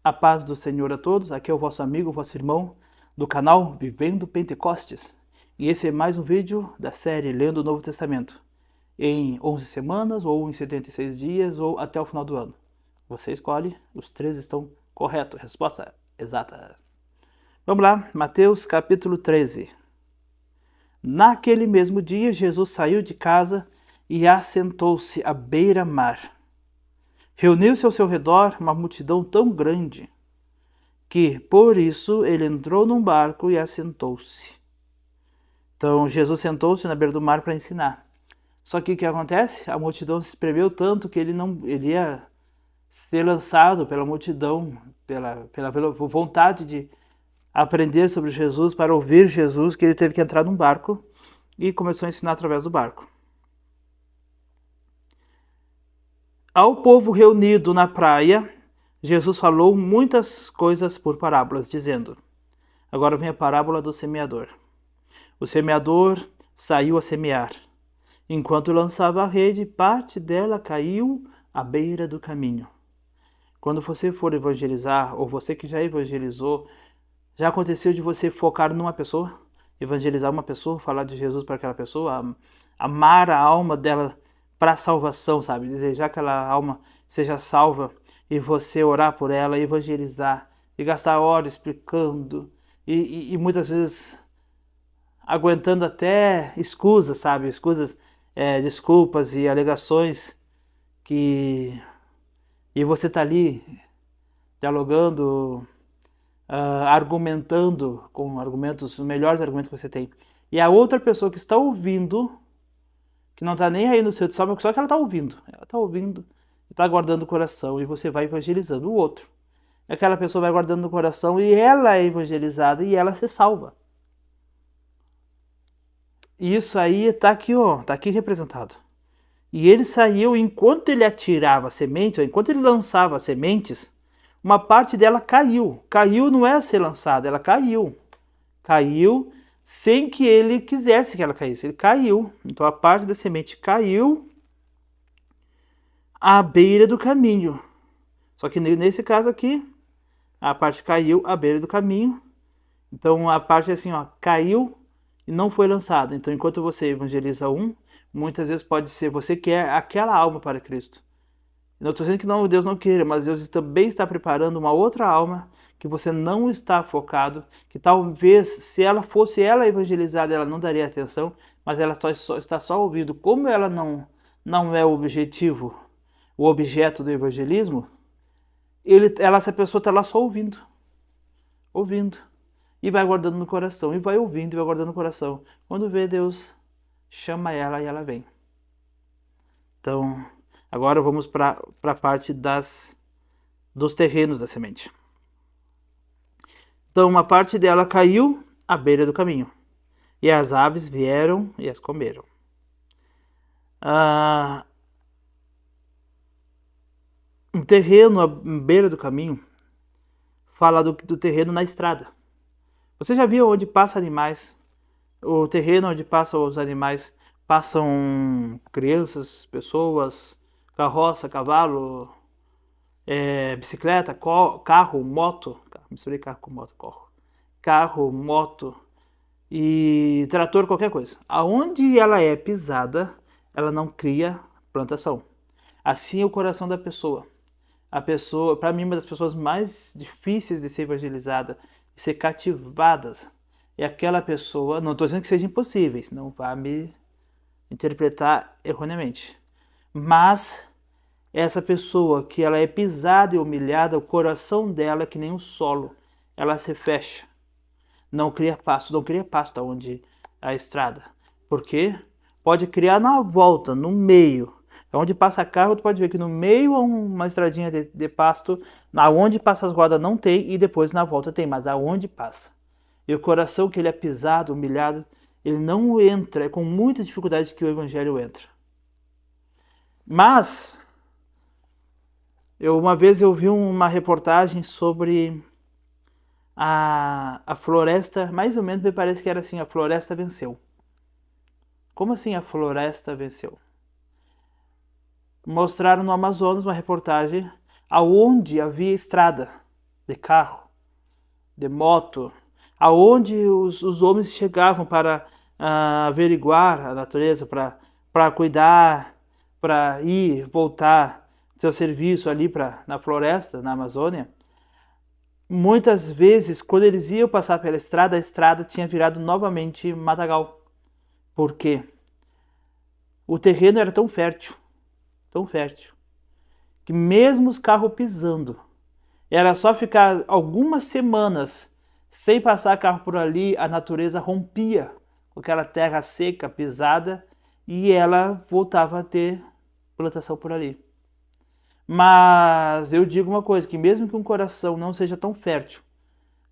A paz do Senhor a todos, aqui é o vosso amigo, vosso irmão do canal Vivendo Pentecostes. E esse é mais um vídeo da série Lendo o Novo Testamento, em 11 semanas, ou em 76 dias, ou até o final do ano. Você escolhe, os três estão corretos, resposta exata. Vamos lá, Mateus capítulo 13. Naquele mesmo dia, Jesus saiu de casa e assentou-se à beira-mar. Reuniu-se ao seu redor uma multidão tão grande que, por isso, ele entrou num barco e assentou-se. Então, Jesus sentou-se na beira do mar para ensinar. Só que o que acontece? A multidão se espremeu tanto que ele ia ser lançado pela multidão, pela vontade de aprender sobre Jesus, para ouvir Jesus, que ele teve que entrar num barco e começou a ensinar através do barco. Ao povo reunido na praia, Jesus falou muitas coisas por parábolas, dizendo: agora vem a parábola do semeador. O semeador saiu a semear. Enquanto lançava a rede, parte dela caiu à beira do caminho. Quando você for evangelizar, ou você que já evangelizou, já aconteceu de você focar numa pessoa, evangelizar uma pessoa, falar de Jesus para aquela pessoa, amar a alma dela para a salvação, sabe? Desejar que aquela alma seja salva e você orar por ela, evangelizar e gastar horas explicando e muitas vezes aguentando até escusas, sabe? Escusas, desculpas e alegações que... E você tá ali dialogando, argumentando com argumentos, os melhores argumentos que você tem. E a outra pessoa que está ouvindo, que não está nem aí no seu só que ela está ouvindo. Ela está ouvindo, está guardando o coração e você vai evangelizando o outro. Aquela pessoa vai guardando no coração e ela é evangelizada e ela se salva. E isso aí está aqui, ó, está aqui representado. E ele saiu, enquanto ele atirava sementes, enquanto ele lançava sementes, uma parte dela caiu. Caiu não é a ser lançada, ela caiu. Caiu sem que ele quisesse que ela caísse. Ele caiu. Então a parte da semente caiu à beira do caminho. Só que nesse caso aqui, a parte caiu à beira do caminho. Então a parte assim, ó, caiu e não foi lançada. Então enquanto você evangeliza muitas vezes pode ser você que é aquela alma para Cristo. Não estou dizendo que não, Deus não queira, mas Deus também está preparando uma outra alma que você não está focado, que talvez se ela fosse ela evangelizada, ela não daria atenção, mas ela está só ouvindo. Como ela não é o objetivo, o objeto do evangelismo, essa pessoa está lá só ouvindo, e vai guardando no coração, e vai ouvindo, e vai guardando no coração. Quando vê, Deus chama ela e ela vem. Então, agora vamos para a parte dos terrenos da semente. Então, uma parte dela caiu à beira do caminho, e as aves vieram e as comeram. Um terreno à beira do caminho fala do terreno na estrada. Você já viu onde passa animais? O terreno onde passam os animais, passam crianças, pessoas, carroça, cavalo, bicicleta, carro, moto, misturei carro com moto, carro, moto e trator, qualquer coisa. Aonde ela é pisada, ela não cria plantação. Assim é o coração da pessoa. A pessoa, para mim, uma das pessoas mais difíceis de ser evangelizada, de ser cativadas, é aquela pessoa, não estou dizendo que sejam impossíveis, não vá me interpretar erroneamente, mas essa pessoa que ela é pisada e humilhada, o coração dela é que nem um solo, ela se fecha, não cria pasto onde a estrada, porque pode criar na volta, no meio, onde passa carro, tu pode ver que no meio há uma estradinha de pasto, aonde passa as rodas não tem e depois na volta tem, mas aonde passa. E o coração que ele é pisado, humilhado, ele não entra, é com muita dificuldade que o evangelho entra. Mas, uma vez eu vi uma reportagem sobre a floresta, mais ou menos me parece que era assim, a floresta venceu. Como assim a floresta venceu? Mostraram no Amazonas uma reportagem aonde havia estrada. de carro, de moto, aonde os homens chegavam para averiguar a natureza, para cuidar, para ir, voltar seu serviço ali na floresta, na Amazônia. Muitas vezes, quando eles iam passar pela estrada, a estrada tinha virado novamente matagal. Por quê? O terreno era tão fértil, que mesmo os carros pisando, era só ficar algumas semanas sem passar carro por ali, a natureza rompia com aquela terra seca, pisada, e ela voltava a ter plantação por ali. Mas eu digo uma coisa, que mesmo que um coração não seja tão fértil,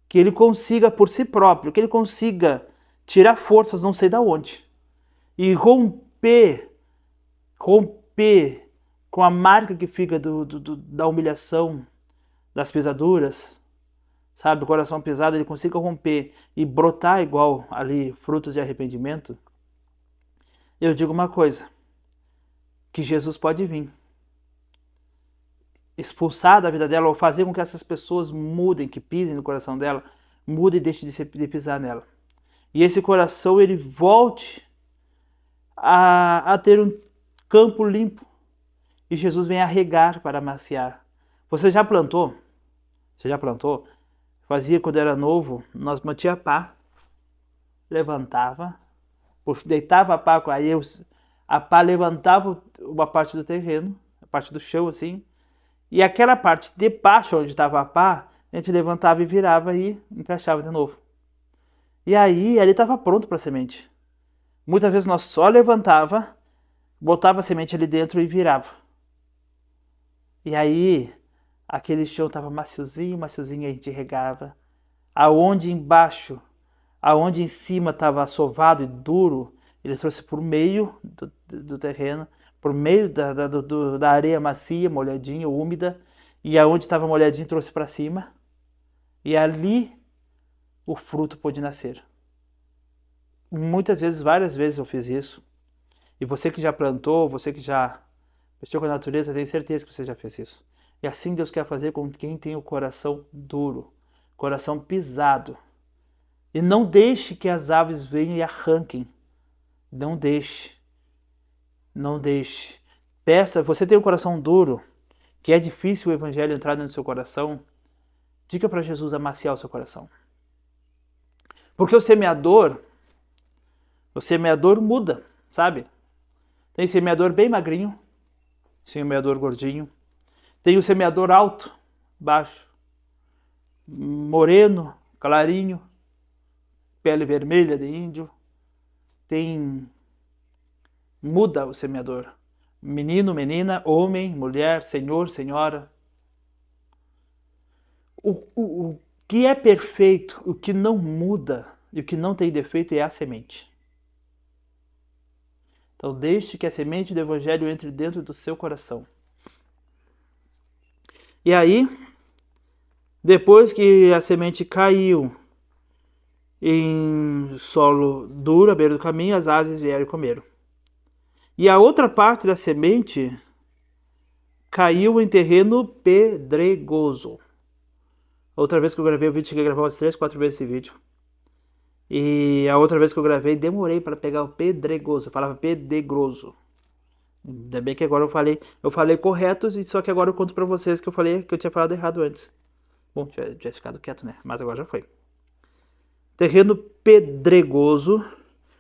que ele consiga por si próprio, que ele consiga tirar forças não sei da onde, e romper com a marca que fica da humilhação, das pisaduras, sabe? O coração pisado, ele consiga romper e brotar igual ali frutos de arrependimento. Eu digo uma coisa, que Jesus pode vir, expulsar da vida dela, ou fazer com que essas pessoas mudem, que pisem no coração dela, mudem e deixem de pisar nela. E esse coração, ele volte a ter um campo limpo. E Jesus vem a regar para amaciar. Você já plantou? Você já plantou? Fazia quando era novo, nós batia pá, levantava, deitava a pá, aí a pá levantava uma parte do terreno, a parte do chão assim, e aquela parte de baixo onde estava a pá, a gente levantava e virava e encaixava de novo. E aí, ali estava pronto para a semente. Muitas vezes nós só levantava, botava a semente ali dentro e virava. E aí, aquele chão estava maciozinho, a gente regava. Aonde embaixo, aonde em cima estava assovado e duro, ele trouxe por meio do terreno, por meio da areia macia, molhadinha, úmida, e aonde estava molhadinho trouxe para cima. E ali o fruto pôde nascer. Muitas vezes, várias vezes eu fiz isso. E você que já plantou, você que já mexeu com a natureza, tenho certeza que você já fez isso. E assim Deus quer fazer com quem tem o coração duro, coração pisado. E não deixe que as aves venham e arranquem. Não deixe. Não deixe. Peça, você tem um coração duro, que é difícil o evangelho entrar dentro do seu coração, diga para Jesus amaciar o seu coração. Porque o semeador muda, sabe? Tem semeador bem magrinho, semeador gordinho. Tem o semeador alto, baixo, moreno, clarinho, pele vermelha de índio. Muda o semeador. Menino, menina, homem, mulher, senhor, senhora. O que é perfeito, o que não muda e o que não tem defeito é a semente. Então deixe que a semente do evangelho entre dentro do seu coração. E aí, depois que a semente caiu em solo duro, à beira do caminho, as aves vieram e comeram. E a outra parte da semente caiu em terreno pedregoso. Outra vez que eu gravei o vídeo, cheguei a gravar umas 3, 4 vezes esse vídeo. E a outra vez que eu gravei, demorei para pegar o pedregoso. Eu falava pedregoso. Ainda bem que agora eu falei correto, só que agora eu conto para vocês que eu tinha falado errado antes. Bom, tinha ficado quieto, né? Mas agora já foi. Terreno pedregoso,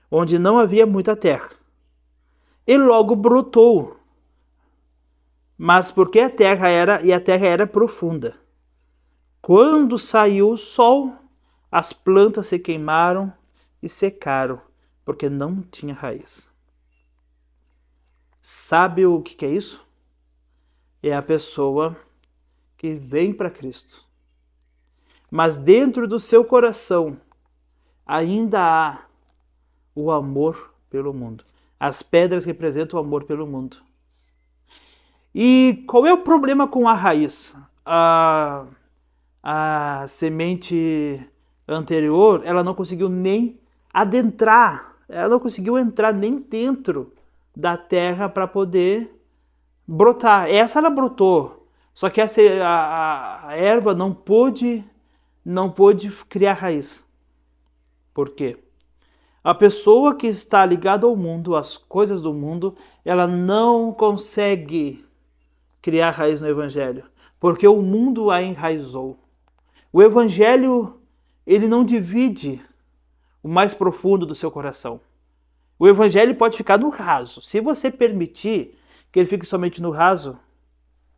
onde não havia muita terra. E logo brotou. Mas porque a terra era profunda. Quando saiu o sol, as plantas se queimaram e secaram, porque não tinha raiz. Sabe o que é isso? É a pessoa que vem para Cristo. Mas dentro do seu coração ainda há o amor pelo mundo. As pedras representam o amor pelo mundo. E qual é o problema com a raiz? A semente anterior, ela não conseguiu nem adentrar, ela não conseguiu entrar nem dentro da terra para poder brotar. Essa ela brotou, Só que a erva não pôde criar raiz. Por quê? A pessoa que está ligada ao mundo, às coisas do mundo, ela não consegue criar raiz no Evangelho, porque o mundo a enraizou. O Evangelho, ele não divide o mais profundo do seu coração. O Evangelho pode ficar no raso. Se você permitir que ele fique somente no raso,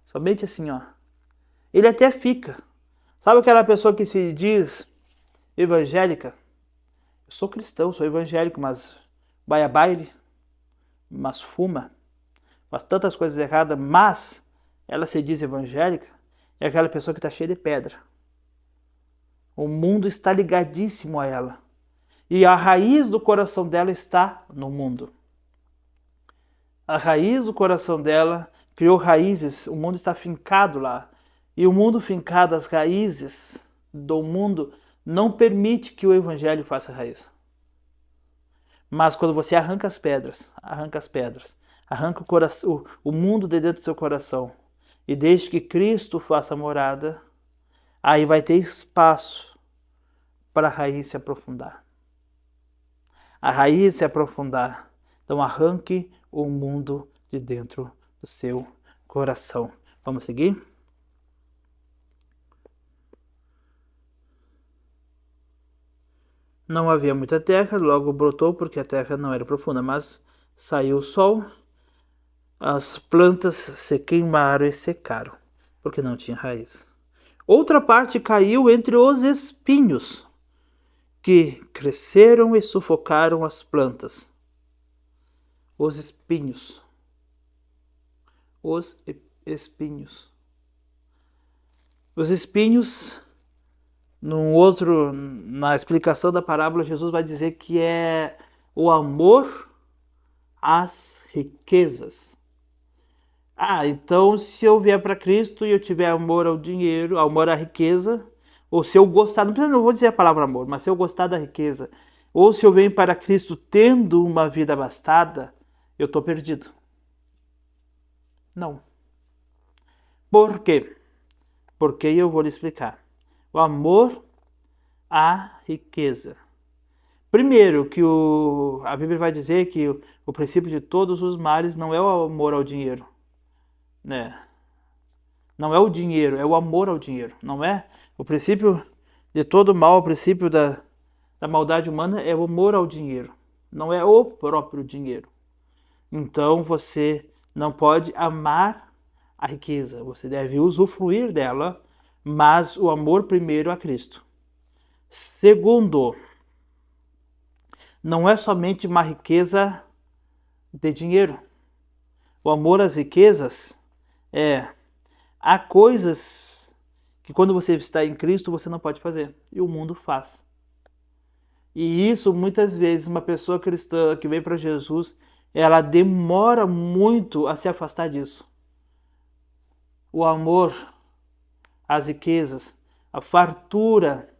somente assim, ó, ele até fica. Sabe aquela pessoa que se diz evangélica? Eu sou cristão, sou evangélico, mas vai a baile, mas fuma, faz tantas coisas erradas, mas ela se diz evangélica, é aquela pessoa que está cheia de pedra. O mundo está ligadíssimo a ela. E a raiz do coração dela está no mundo. A raiz do coração dela criou raízes, o mundo está fincado lá. E o mundo fincado, as raízes do mundo, não permite que o evangelho faça raiz. Mas quando você arranca as pedras, arranca o mundo de dentro do seu coração e deixe que Cristo faça morada, aí vai ter espaço para a raiz se aprofundar. A raiz se aprofundar. Então arranque o mundo de dentro do seu coração. Vamos seguir? Não havia muita terra, logo brotou porque a terra não era profunda, mas saiu o sol, as plantas se queimaram e secaram, porque não tinha raiz. Outra parte caiu entre os espinhos, que cresceram e sufocaram as plantas. Os espinhos. Os espinhos. Os espinhos, na explicação da parábola, Jesus vai dizer que é o amor às riquezas. Então se eu vier para Cristo e eu tiver amor ao dinheiro, amor à riqueza, ou se eu gostar, não vou dizer a palavra amor, mas se eu gostar da riqueza, ou se eu venho para Cristo tendo uma vida abastada, eu estou perdido. Não. Por quê? Porque eu vou lhe explicar. O amor à riqueza. Primeiro, que a Bíblia vai dizer que o princípio de todos os males não é o amor ao dinheiro. Né? Não é o dinheiro, é o amor ao dinheiro. Não é? O princípio de todo mal, o princípio da maldade humana é o amor ao dinheiro. Não é o próprio dinheiro. Então você não pode amar a riqueza. Você deve usufruir dela, mas o amor primeiro a Cristo. Segundo, não é somente uma riqueza de dinheiro. O amor às riquezas há coisas que quando você está em Cristo você não pode fazer e o mundo faz. E isso muitas vezes uma pessoa cristã que vem para Jesus, ela demora muito a se afastar disso. O amor às riquezas, a fartura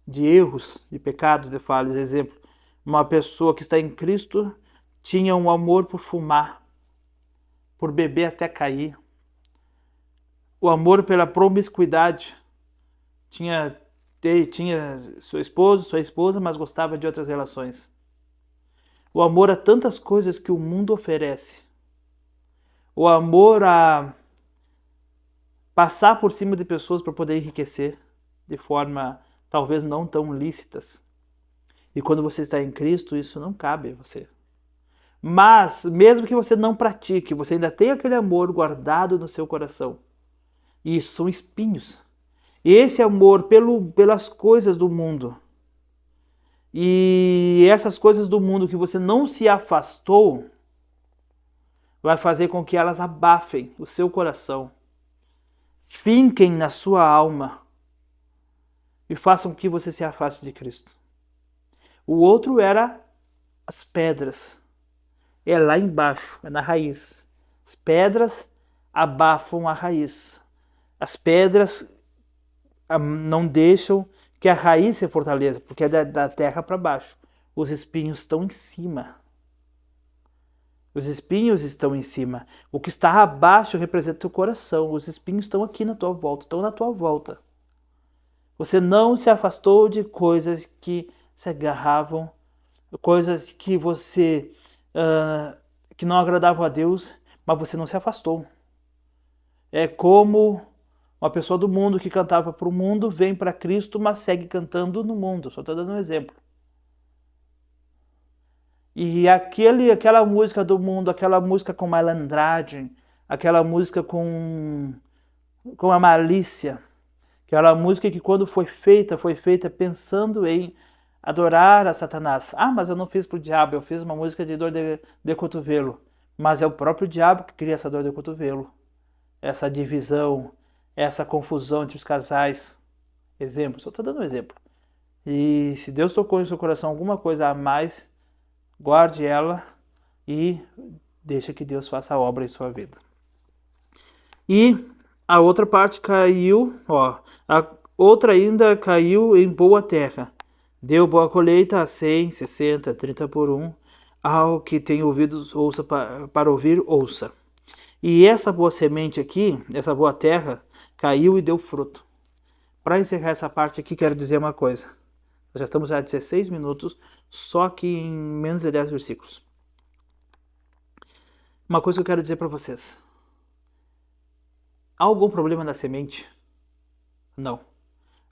de erros, de pecados, de falhas. Exemplo, uma pessoa que está em Cristo tinha um amor por fumar, por beber até cair. O amor pela promiscuidade. Tinha sua esposa, mas gostava de outras relações. O amor a tantas coisas que o mundo oferece. O amor a passar por cima de pessoas para poder enriquecer de forma talvez não tão lícitas. E quando você está em Cristo, isso não cabe a você. Mas, mesmo que você não pratique, você ainda tem aquele amor guardado no seu coração. E isso são espinhos. E esse amor pelas coisas do mundo. E essas coisas do mundo que você não se afastou, vai fazer com que elas abafem o seu coração. Finquem na sua alma. E façam que você se afaste de Cristo. O outro era as pedras. É lá embaixo, é na raiz. As pedras abafam a raiz. As pedras não deixam que a raiz se fortaleça, porque é da terra para baixo. Os espinhos estão em cima. Os espinhos estão em cima. O que está abaixo representa o coração. Os espinhos estão aqui na tua volta, estão na tua volta. Você não se afastou de coisas que se agarravam, coisas que você que não agradavam a Deus, mas você não se afastou. É como uma pessoa do mundo que cantava para o mundo, vem para Cristo, mas segue cantando no mundo. Só estou dando um exemplo. E aquela música do mundo, aquela música com malandragem, aquela música com a malícia, aquela música que quando foi feita pensando em adorar a Satanás. Ah, mas eu não fiz pro diabo, eu fiz uma música de dor de cotovelo. Mas é o próprio diabo que cria essa dor de cotovelo. Essa divisão, essa confusão entre os casais. Exemplo, só estou dando um exemplo. E se Deus tocou em seu coração alguma coisa a mais, guarde ela e deixa que Deus faça a obra em sua vida. E a outra parte caiu, a outra ainda caiu em boa terra. Deu boa colheita a 100, 60, 30 por 1. Ao que tem ouvidos, ouça para ouvir, ouça. E essa boa semente aqui, essa boa terra, caiu e deu fruto. Para encerrar essa parte aqui, quero dizer uma coisa. Nós já estamos a 16 minutos, só que em menos de 10 versículos. Uma coisa que eu quero dizer para vocês. Há algum problema na semente? Não.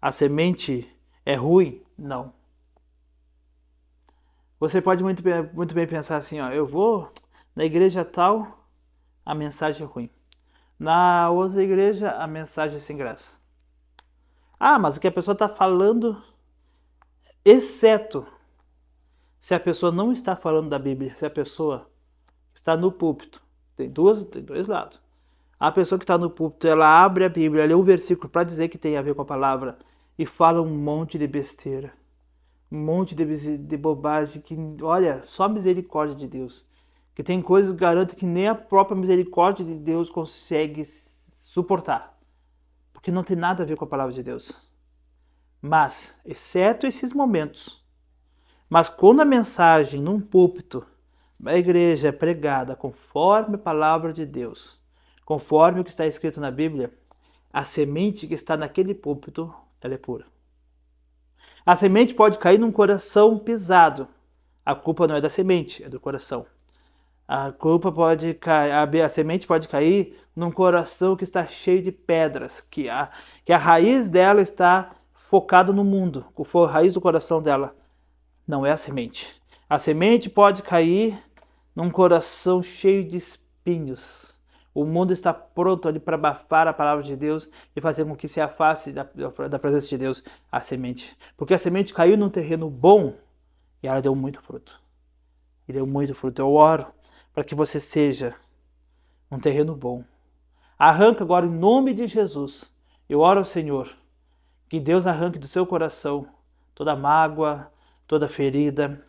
A semente é ruim? Não. Você pode muito bem pensar assim, ó, eu vou na igreja tal, a mensagem é ruim. Na outra igreja, a mensagem é sem graça. Ah, mas o que a pessoa está falando, exceto se a pessoa não está falando da Bíblia, se a pessoa está no púlpito, tem dois lados. A pessoa que está no púlpito, ela abre a Bíblia, lê um versículo para dizer que tem a ver com a palavra e fala um monte de besteira, um monte de bobagem que, olha, só misericórdia de Deus. Que tem coisas que garanto que nem a própria misericórdia de Deus consegue suportar. Porque não tem nada a ver com a palavra de Deus. Mas, exceto esses momentos, mas quando a mensagem num púlpito, a igreja é pregada conforme a palavra de Deus, conforme o que está escrito na Bíblia, a semente que está naquele púlpito, ela é pura. A semente pode cair num coração pisado. A culpa não é da semente, é do coração. A culpa pode cair, a semente pode cair num coração que está cheio de pedras, que a raiz dela está focada no mundo, a raiz do coração dela não é a semente. A semente pode cair num coração cheio de espinhos. O mundo está pronto ali para abafar a palavra de Deus e fazer com que se afaste da presença de Deus a semente. Porque a semente caiu num terreno bom e ela deu muito fruto. E deu muito fruto. Eu oro para que você seja um terreno bom. Arranca agora em nome de Jesus. Eu oro ao Senhor que Deus arranque do seu coração toda mágoa, toda ferida,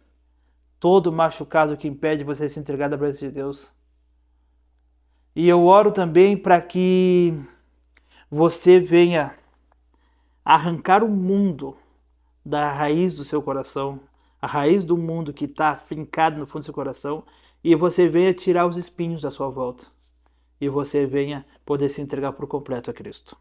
todo machucado que impede você de se entregar da presença de Deus. E eu oro também para que você venha arrancar o mundo da raiz do seu coração, a raiz do mundo que está fincado no fundo do seu coração, e você venha tirar os espinhos da sua volta. E você venha poder se entregar por completo a Cristo.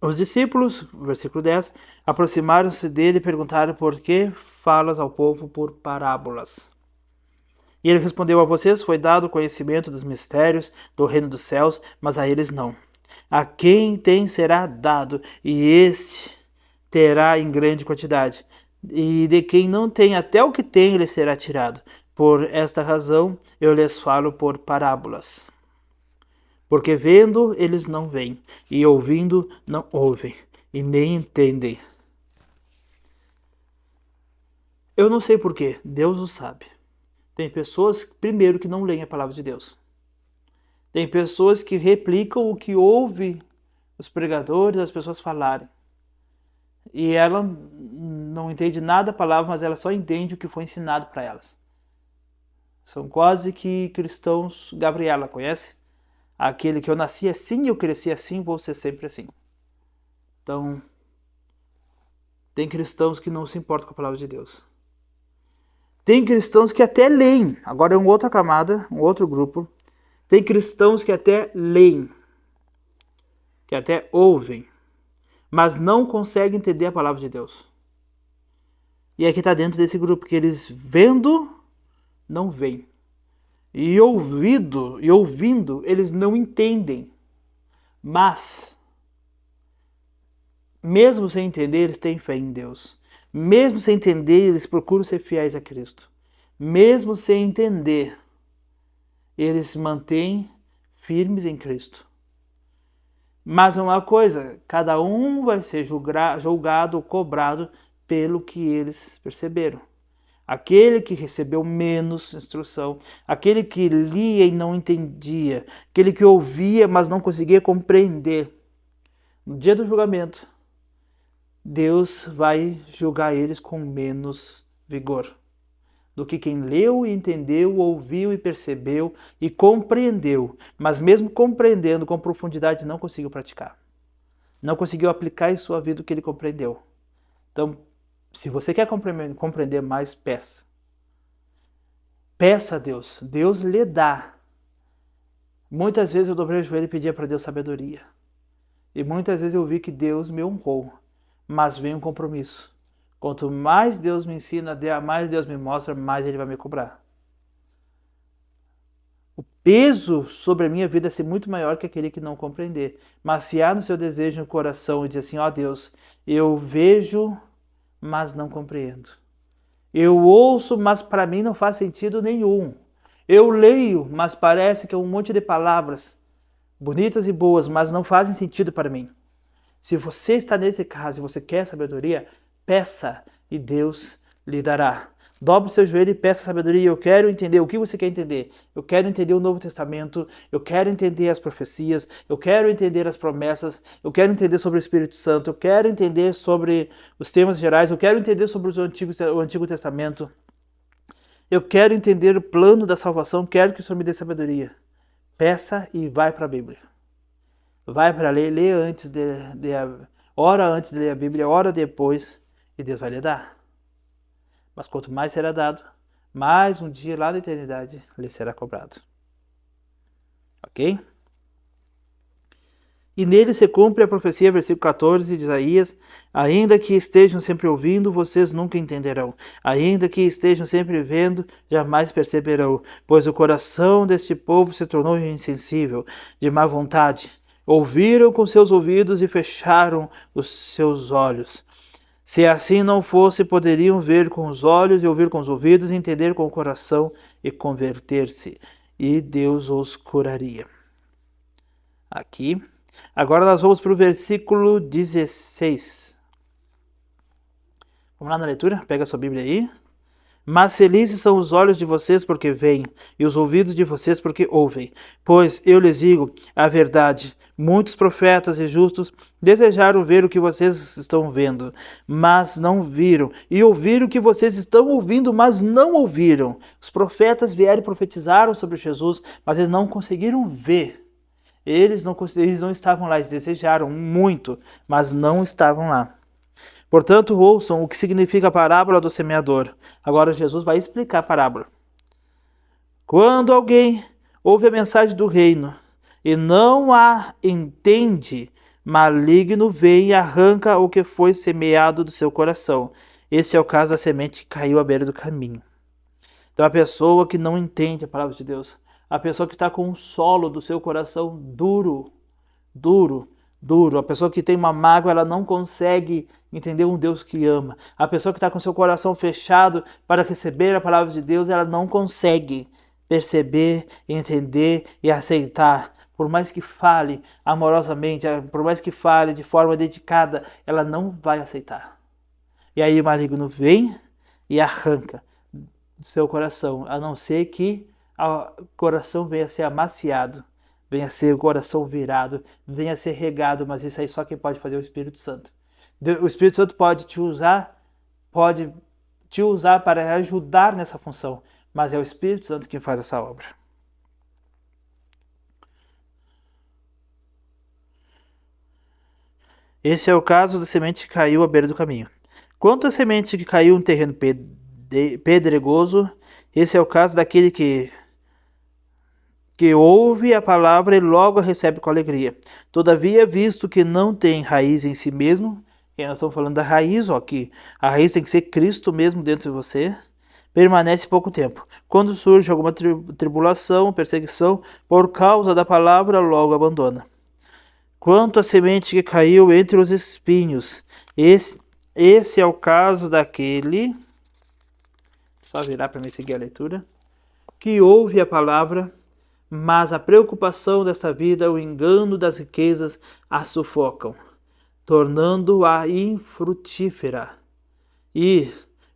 Os discípulos, versículo 10, aproximaram-se dele e perguntaram: por que falas ao povo por parábolas? E ele respondeu: a vocês foi dado o conhecimento dos mistérios do reino dos céus, mas a eles não. A quem tem será dado, e este terá em grande quantidade. E de quem não tem, até o que tem lhe será tirado. Por esta razão eu lhes falo por parábolas. Porque vendo eles não veem, e ouvindo não ouvem, e nem entendem. Eu não sei porquê, Deus o sabe. Tem pessoas, primeiro, que não leem a palavra de Deus. Tem pessoas que replicam o que ouve os pregadores, as pessoas falarem. E ela não entende nada da palavra, mas ela só entende o que foi ensinado para elas. São quase que cristãos. Gabriela, conhece? Aquele que eu nasci assim, eu cresci assim, vou ser sempre assim. Então, Tem cristãos que não se importam com a palavra de Deus. Tem cristãos que até leem. Agora é uma outra camada, um outro grupo. Tem cristãos que até leem, que até ouvem, mas não conseguem entender a palavra de Deus. E aqui está dentro desse grupo que eles vendo, não veem. E ouvindo, eles não entendem. Mas, mesmo sem entender, eles têm fé em Deus. Mesmo sem entender, eles procuram ser fiéis a Cristo. Mesmo sem entender, eles se mantêm firmes em Cristo. Mas uma coisa, cada um vai ser julgado ou cobrado pelo que eles perceberam. Aquele que recebeu menos instrução, aquele que lia e não entendia, aquele que ouvia, mas não conseguia compreender. No dia do julgamento, Deus vai julgar eles com menos vigor do que quem leu e entendeu, ouviu e percebeu e compreendeu, mas mesmo compreendendo com profundidade não conseguiu praticar. Não conseguiu aplicar em sua vida o que ele compreendeu. Então, se você quer compreender mais, peça. Peça a Deus. Deus lhe dá. Muitas vezes eu dobrei o joelho e pedia para Deus sabedoria. E muitas vezes eu vi que Deus me honrou. Mas vem um compromisso. Quanto mais Deus me ensina, mais Deus me mostra, mais Ele vai me cobrar. O peso sobre a minha vida é ser muito maior que aquele que não compreender. Mas se há no seu desejo no coração e diz assim, ó Deus, eu vejo, mas não compreendo. Eu ouço, mas para mim não faz sentido nenhum. Eu leio, mas parece que é um monte de palavras bonitas e boas, mas não fazem sentido para mim. Se você está nesse caso e você quer sabedoria, peça e Deus lhe dará. Dobre seu joelho e peça sabedoria. Eu quero entender o que você quer entender. Eu quero entender o Novo Testamento. Eu quero entender as profecias. Eu quero entender as promessas. Eu quero entender sobre o Espírito Santo. Eu quero entender sobre os temas gerais. Eu quero entender sobre o Antigo Testamento. Eu quero entender o plano da salvação. Quero que o Senhor me dê sabedoria. Peça e vai para a Bíblia. Vai para ler, lê antes ora antes de ler a Bíblia, ora depois, e Deus vai lhe dar. Mas quanto mais será dado, mais um dia lá na eternidade lhe será cobrado. Ok? E nele se cumpre a profecia, versículo 14 de Isaías, ainda que estejam sempre ouvindo, vocês nunca entenderão. Ainda que estejam sempre vendo, jamais perceberão. Pois o coração deste povo se tornou insensível, de má vontade. Ouviram com seus ouvidos e fecharam os seus olhos. Se assim não fosse, poderiam ver com os olhos e ouvir com os ouvidos, entender com o coração e converter-se. E Deus os curaria. Aqui. Agora nós vamos para o versículo 16. Vamos lá na leitura? Pega a sua Bíblia aí. Mas felizes são os olhos de vocês porque veem, e os ouvidos de vocês porque ouvem. Pois eu lhes digo a verdade, muitos profetas e justos desejaram ver o que vocês estão vendo, mas não viram, e ouvir o que vocês estão ouvindo, mas não ouviram. Os profetas vieram e profetizaram sobre Jesus, mas eles não conseguiram ver. Eles não estavam lá, eles desejaram muito, mas não estavam lá. Portanto, ouçam o que significa a parábola do semeador. Agora Jesus vai explicar a parábola. Quando alguém ouve a mensagem do reino e não a entende, maligno vem e arranca o que foi semeado do seu coração. Esse é o caso da semente que caiu à beira do caminho. Então a pessoa que não entende a palavra de Deus, a pessoa que está com o solo do seu coração duro, a pessoa que tem uma mágoa, ela não consegue entender um Deus que ama. A pessoa que está com seu coração fechado para receber a palavra de Deus, ela não consegue perceber, entender e aceitar. Por mais que fale amorosamente, por mais que fale de forma dedicada, ela não vai aceitar. E aí o maligno vem e arranca do seu coração, a não ser que o coração venha a ser amaciado, venha a ser o coração virado, venha a ser regado, mas isso aí só quem pode fazer é o Espírito Santo. O Espírito Santo pode te usar para ajudar nessa função, mas é o Espírito Santo quem faz essa obra. Esse é o caso da semente que caiu à beira do caminho. Quanto à semente que caiu em terreno pedregoso, esse é o caso daquele que ouve a palavra e logo a recebe com alegria. Todavia, visto que não tem raiz em si mesmo, e nós estamos falando da raiz, ó, que a raiz tem que ser Cristo mesmo dentro de você, permanece pouco tempo. Quando surge alguma tribulação, perseguição, por causa da palavra, logo abandona. Quanto à semente que caiu entre os espinhos, esse é o caso daquele, só virar para me seguir a leitura, que ouve a palavra, mas a preocupação dessa vida, o engano das riquezas, a sufocam, tornando-a infrutífera. E,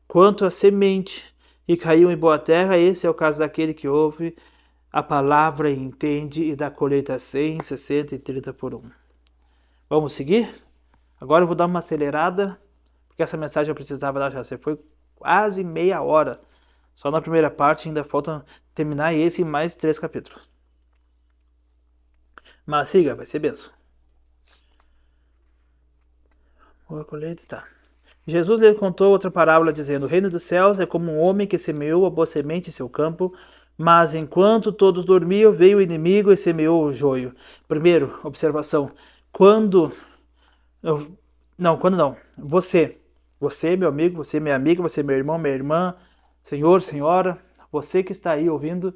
quanto à semente que caiu em boa terra, esse é o caso daquele que ouve a palavra e entende e dá colheita 100, 60 e 30 por 1. Vamos seguir? Agora eu vou dar uma acelerada, porque essa mensagem eu precisava dar já. Foi quase meia hora. Só na primeira parte, ainda falta terminar esse e mais 3 capítulos. Mas siga, vai ser benção. Boa colheita, tá. Jesus lhe contou outra parábola, dizendo: o reino dos céus é como um homem que semeou a boa semente em seu campo, mas enquanto todos dormiam, veio o inimigo e semeou o joio. Primeiro, observação. Quando não. Você, meu amigo, você, minha amiga, você, meu irmão, minha irmã, senhor, senhora, você que está aí ouvindo,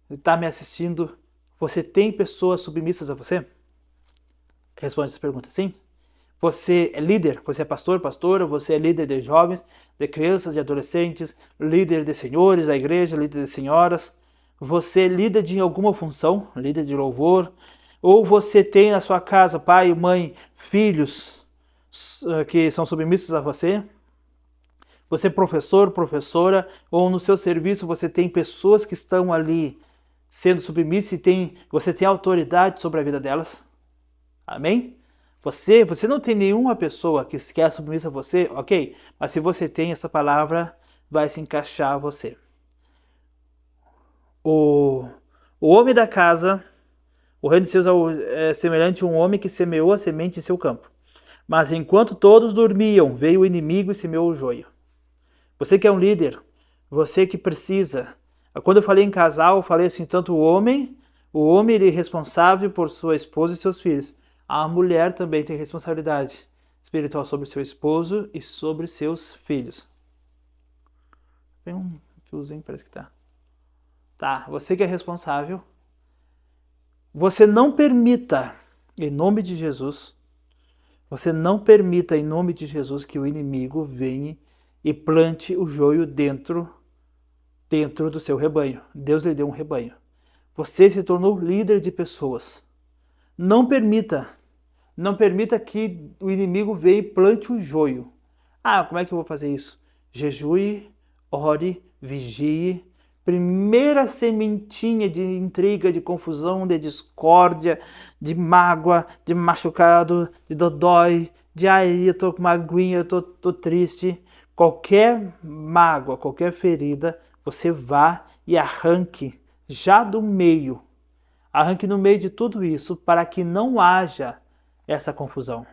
está me assistindo, você tem pessoas submissas a você? Responde essa pergunta, sim. Você é líder, você é pastor, pastora, você é líder de jovens, de crianças, de adolescentes, líder de senhores da igreja, líder de senhoras. Você é líder de alguma função, líder de louvor, ou você tem na sua casa pai, mãe, filhos que são submissos a você. Você é professor, professora, ou no seu serviço você tem pessoas que estão ali sendo submissas e você tem autoridade sobre a vida delas. Amém? Você não tem nenhuma pessoa que quer submissa a você, ok? Mas se você tem, essa palavra vai se encaixar a você. O homem da casa, o reino de Deus é semelhante a um homem que semeou a semente em seu campo. Mas enquanto todos dormiam, veio o inimigo e semeou o joio. Você que é um líder, você que precisa. Quando eu falei em casal, eu falei assim, tanto o homem ele é responsável por sua esposa e seus filhos. A mulher também tem responsabilidade espiritual sobre seu esposo e sobre seus filhos. Tem um fiozinho, parece que tá. Tá, você que é responsável, você não permita, em nome de Jesus, você não permita, em nome de Jesus, que o inimigo venha e plante o joio dentro do seu rebanho. Deus lhe deu um rebanho. Você se tornou líder de pessoas. Não permita que o inimigo venha e plante o joio. Ah, como é que eu vou fazer isso? Jejue, ore, vigie. Primeira sementinha de intriga, de confusão, de discórdia, de mágoa, de machucado, de dodói, de eu tô com magoinha, eu tô triste. Qualquer mágoa, qualquer ferida, você vá e arranque já do meio. Arranque no meio de tudo isso para que não haja essa confusão.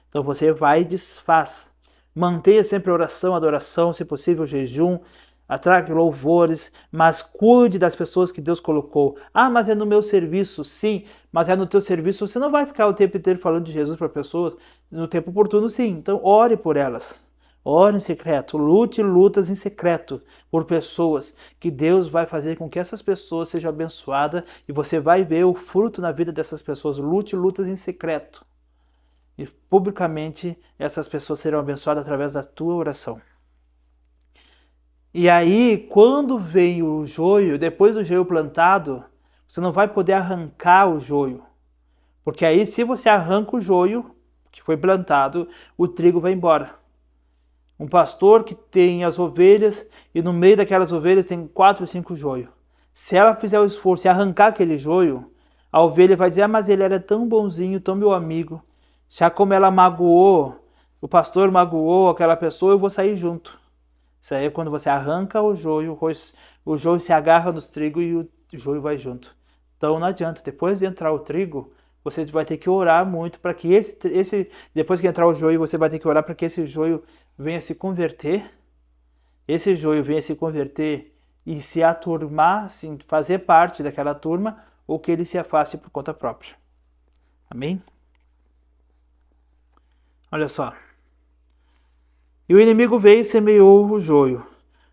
Então você vai e desfaz. Mantenha sempre oração, adoração, se possível jejum, atrague louvores, mas cuide das pessoas que Deus colocou. Ah, mas é no meu serviço, sim, mas é no teu serviço. Você não vai ficar o tempo inteiro falando de Jesus para pessoas, no tempo oportuno, sim. Então ore por elas. Ore em secreto, lute lutas em secreto por pessoas, que Deus vai fazer com que essas pessoas sejam abençoadas e você vai ver o fruto na vida dessas pessoas. Lute lutas em secreto. E publicamente essas pessoas serão abençoadas através da tua oração. E aí, quando vem o joio, depois do joio plantado, você não vai poder arrancar o joio. Porque aí, se você arranca o joio que foi plantado, o trigo vai embora. Um pastor que tem as ovelhas e no meio daquelas ovelhas tem 4 ou 5 joios. Se ela fizer o esforço e arrancar aquele joio, a ovelha vai dizer, ah, mas ele era tão bonzinho, tão meu amigo. Já como ela magoou, o pastor magoou aquela pessoa, eu vou sair junto. Isso aí é quando você arranca o joio se agarra nos trigos e o joio vai junto. Então não adianta, depois de entrar o trigo, você vai ter que orar muito para que depois que entrar o joio, você vai ter que orar para que esse joio venha se converter. Esse joio venha se converter e se aturmar, assim, fazer parte daquela turma, ou que ele se afaste por conta própria. Amém? Olha só. E o inimigo veio e semeou o joio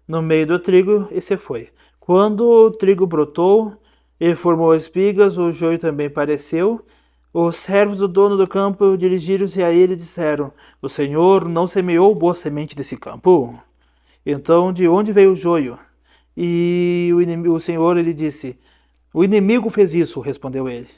no meio do trigo e se foi. Quando o trigo brotou e formou espigas, o joio também pareceu. Os servos do dono do campo dirigiram-se a ele e disseram: O Senhor não semeou boa semente desse campo? Então, de onde veio o joio? E o Senhor lhe disse: O inimigo fez isso, respondeu ele.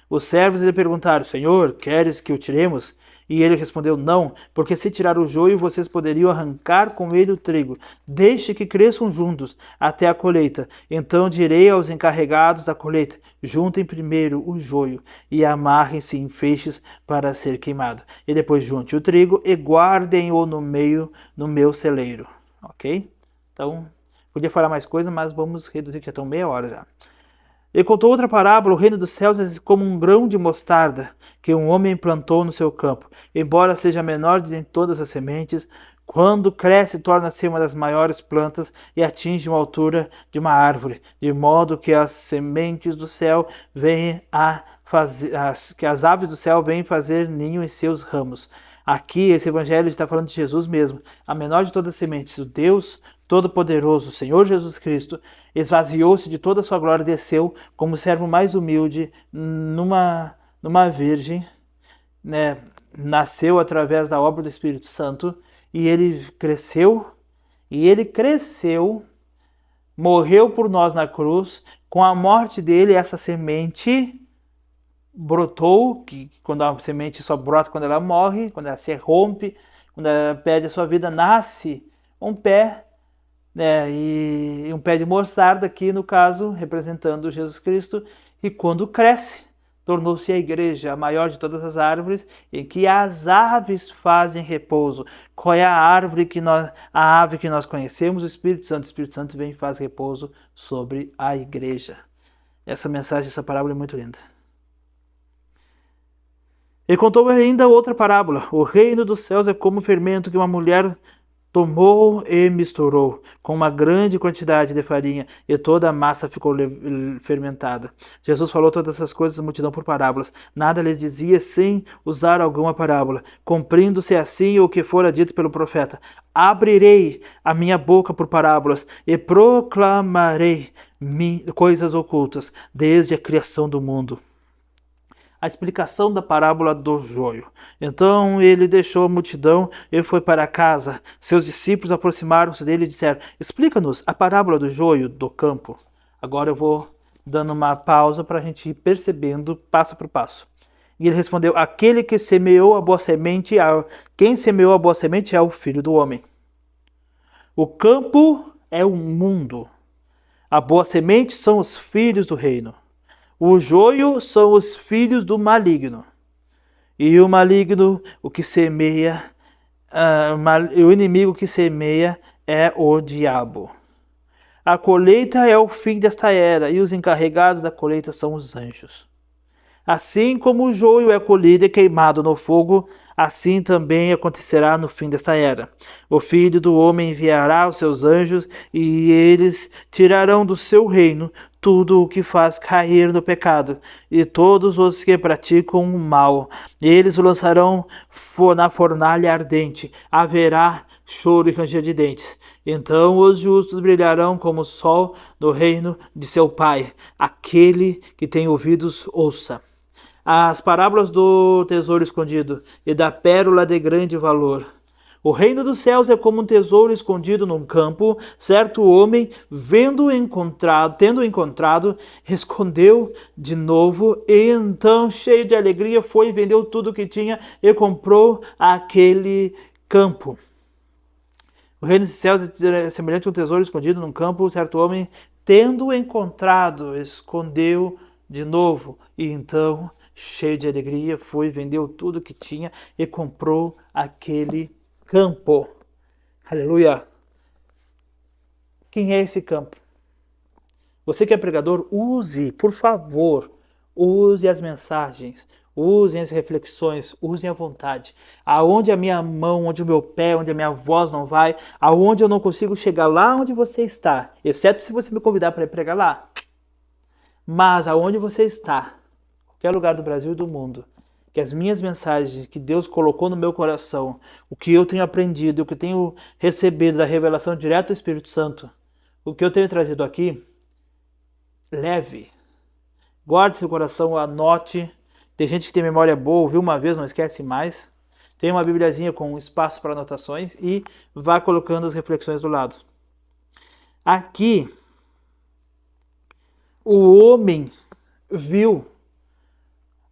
Os servos lhe perguntaram: Senhor, queres que o tiremos? E ele respondeu: Não, porque se tirar o joio, vocês poderiam arrancar com ele o trigo. Deixe que cresçam juntos até a colheita. Então direi aos encarregados da colheita: juntem primeiro o joio e amarrem-se em feixes para ser queimado. E depois junte o trigo e guardem-o no meu celeiro. Ok? Então, podia falar mais coisa, mas vamos reduzir, que já estão meia hora já. Ele contou outra parábola: o reino dos céus é como um grão de mostarda que um homem plantou no seu campo. Embora seja menor de todas as sementes, quando cresce torna-se uma das maiores plantas e atinge uma altura de uma árvore, de modo que as sementes do céu vêm a fazer, que as aves do céu vêm fazer ninho em seus ramos. Aqui esse evangelho está falando de Jesus mesmo, a menor de todas as sementes, o Deus Todo-Poderoso, o Senhor Jesus Cristo, esvaziou-se de toda a sua glória e desceu como servo mais humilde numa virgem, né? Nasceu através da obra do Espírito Santo e ele cresceu, morreu por nós na cruz. Com a morte dele, essa semente brotou, que quando a semente só brota quando ela morre, quando ela se rompe, quando ela perde a sua vida, nasce um pé, né, e um pé de mostarda aqui, no caso, representando Jesus Cristo, e quando cresce, tornou-se a igreja, a maior de todas as árvores, em que as aves fazem repouso. Qual é a ave que nós conhecemos? O Espírito Santo. O Espírito Santo vem e faz repouso sobre a igreja. Essa mensagem, essa parábola é muito linda. Ele contou ainda outra parábola: o reino dos céus é como o fermento que uma mulher tomou e misturou com uma grande quantidade de farinha, e toda a massa ficou fermentada. Jesus falou todas essas coisas à multidão por parábolas. Nada lhes dizia sem usar alguma parábola, cumprindo-se assim o que fora dito pelo profeta: abrirei a minha boca por parábolas e proclamarei coisas ocultas desde a criação do mundo. A explicação da parábola do joio. Então ele deixou a multidão e foi para casa. Seus discípulos aproximaram-se dele e disseram: Explica-nos a parábola do joio do campo. Agora eu vou dando uma pausa para a gente ir percebendo passo por passo. E ele respondeu: Aquele que semeou a boa semente, quem semeou a boa semente é o Filho do Homem. O campo é o mundo. A boa semente são os filhos do reino. O joio são os filhos do maligno. E o maligno, o que semeia, o inimigo que semeia é o diabo. A colheita é o fim desta era, e os encarregados da colheita são os anjos. Assim como o joio é colhido e queimado no fogo, assim também acontecerá no fim desta era. O Filho do Homem enviará os seus anjos, e eles tirarão do seu reino tudo o que faz cair no pecado, e todos os que praticam o mal. Eles o lançarão na fornalha ardente. Haverá choro e ranger de dentes. Então os justos brilharão como o sol no reino de seu Pai. Aquele que tem ouvidos, ouça. As parábolas do tesouro escondido e da pérola de grande valor. O reino dos céus é como um tesouro escondido num campo. Certo homem, tendo encontrado, escondeu de novo, e então, cheio de alegria, foi e vendeu tudo o que tinha e comprou aquele campo. O reino dos céus é semelhante a um tesouro escondido num campo. Certo homem, tendo encontrado, escondeu de novo, e então, cheio de alegria, foi, vendeu tudo que tinha e comprou aquele campo. Aleluia! Quem é esse campo? Você que é pregador, use, por favor, use as mensagens, usem as reflexões, usem a vontade. Aonde a minha mão, onde o meu pé, onde a minha voz não vai, aonde eu não consigo chegar lá onde você está, exceto se você me convidar para ir pregar lá. Mas aonde você está, qualquer lugar do Brasil e do mundo, que as minhas mensagens que Deus colocou no meu coração, o que eu tenho aprendido, o que eu tenho recebido da revelação direta do Espírito Santo, o que eu tenho trazido aqui, leve. Guarde seu coração, anote. Tem gente que tem memória boa, ouviu uma vez, não esquece mais. Tem uma bibliazinha com espaço para anotações e vá colocando as reflexões do lado. Aqui, o homem viu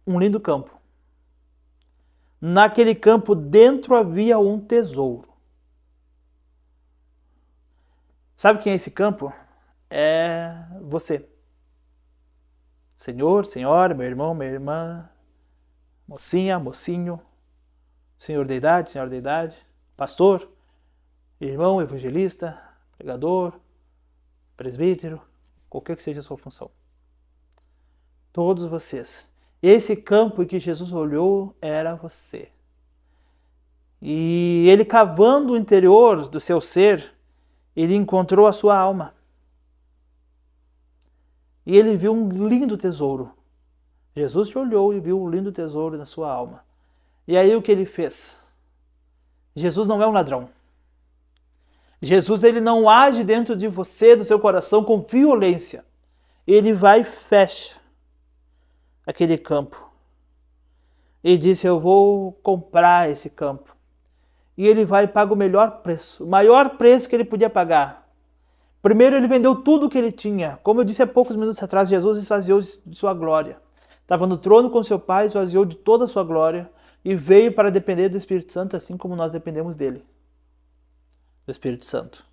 um lindo campo. Naquele campo dentro havia um tesouro. Sabe quem é esse campo? É você. Senhor, senhora, meu irmão, minha irmã, mocinha, mocinho, senhor da idade, senhora da idade, pastor, irmão, evangelista, pregador, presbítero, qualquer que seja a sua função. Todos vocês. Esse campo em que Jesus olhou era você. E ele, cavando o interior do seu ser, ele encontrou a sua alma. E ele viu um lindo tesouro. Jesus te olhou e viu um lindo tesouro na sua alma. E aí o que ele fez? Jesus não é um ladrão. Jesus, ele não age dentro de você, do seu coração, com violência. Ele vai e fecha aquele campo. E disse, eu vou comprar esse campo. E ele vai e paga o melhor preço, o maior preço que ele podia pagar. Primeiro ele vendeu tudo o que ele tinha. Como eu disse há poucos minutos atrás, Jesus esvaziou de sua glória. Estava no trono com seu Pai, esvaziou de toda a sua glória e veio para depender do Espírito Santo, assim como nós dependemos dele, do Espírito Santo.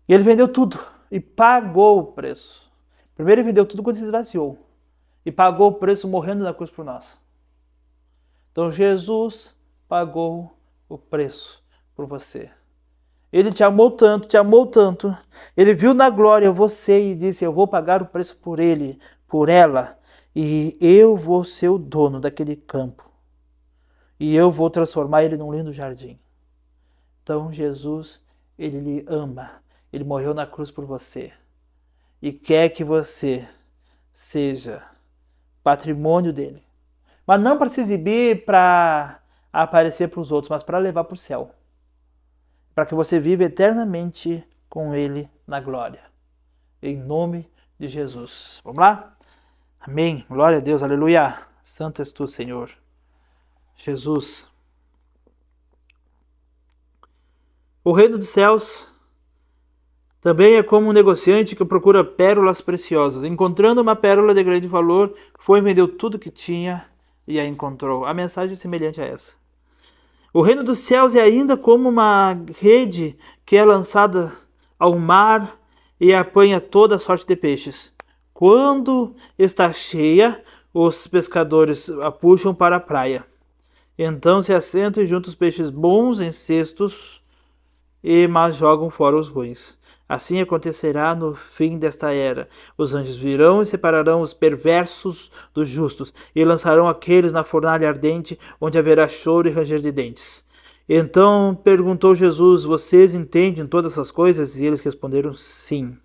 E ele vendeu tudo e pagou o preço. Primeiro ele vendeu tudo quando se esvaziou e pagou o preço morrendo na cruz por nós. Então Jesus pagou o preço por você. Ele te amou tanto, ele viu na glória você e disse, eu vou pagar o preço por ele, por ela, e eu vou ser o dono daquele campo. E eu vou transformar ele num lindo jardim. Então Jesus, ele lhe ama, ele morreu na cruz por você. E quer que você seja patrimônio dele. Mas não para se exibir, para aparecer para os outros, mas para levar para o céu. Para que você viva eternamente com ele na glória. Em nome de Jesus. Vamos lá? Amém. Glória a Deus. Aleluia. Santo és tu, Senhor. Jesus. O reino dos céus também é como um negociante que procura pérolas preciosas. Encontrando uma pérola de grande valor, foi e vendeu tudo que tinha e a encontrou. A mensagem é semelhante a essa. O reino dos céus é ainda como uma rede que é lançada ao mar e apanha toda sorte de peixes. Quando está cheia, os pescadores a puxam para a praia. Então se assentam e juntam os peixes bons em cestos, mas jogam fora os ruins. Assim acontecerá no fim desta era. Os anjos virão e separarão os perversos dos justos, e lançarão aqueles na fornalha ardente, onde haverá choro e ranger de dentes. Então perguntou Jesus, vocês entendem todas essas coisas? E eles responderam, sim.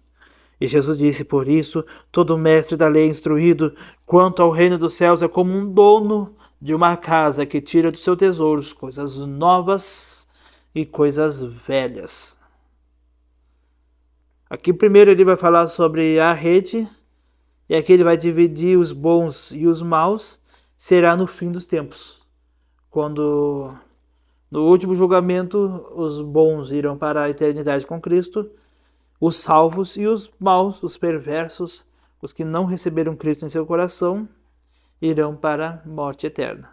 E Jesus disse, por isso, todo mestre da lei instruído quanto ao reino dos céus é como um dono de uma casa que tira dos seus tesouros coisas novas e coisas velhas. Aqui primeiro ele vai falar sobre a rede, e aqui ele vai dividir os bons e os maus, será no fim dos tempos. Quando no último julgamento os bons irão para a eternidade com Cristo, os salvos e os maus, os perversos, os que não receberam Cristo em seu coração, irão para a morte eterna.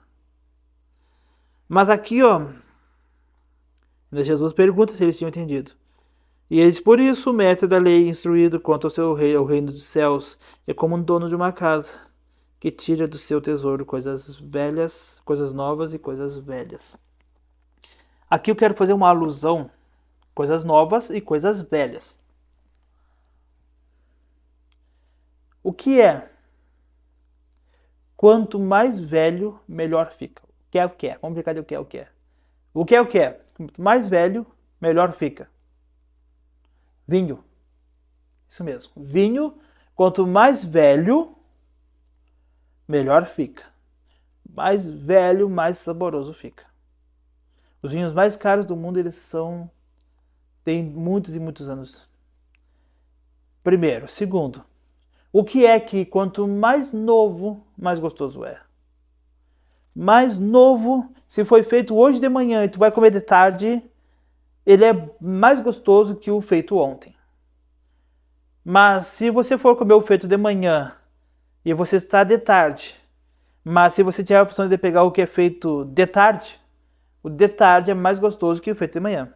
Mas aqui, Jesus pergunta se eles tinham entendido. E eles, por isso, o mestre da lei, instruído quanto ao seu rei, ao reino dos céus, é como um dono de uma casa, que tira do seu tesouro coisas velhas, coisas novas e coisas velhas. Aqui eu quero fazer uma alusão, coisas novas e coisas velhas. O que é quanto mais velho, melhor fica. O que é o que é? Vamos brincar de o que é o que é. O que é o que é? Quanto mais velho, melhor fica. Vinho. Isso mesmo. Vinho, quanto mais velho, melhor fica. Mais velho, mais saboroso fica. Os vinhos mais caros do mundo, têm muitos e muitos anos. Primeiro. Segundo, o que é que quanto mais novo, mais gostoso é? Mais novo, se foi feito hoje de manhã e tu vai comer de tarde, ele é mais gostoso que o feito ontem. Mas se você for comer o feito de manhã e você está de tarde, mas se você tiver a opção de pegar o que é feito de tarde, o de tarde é mais gostoso que o feito de manhã.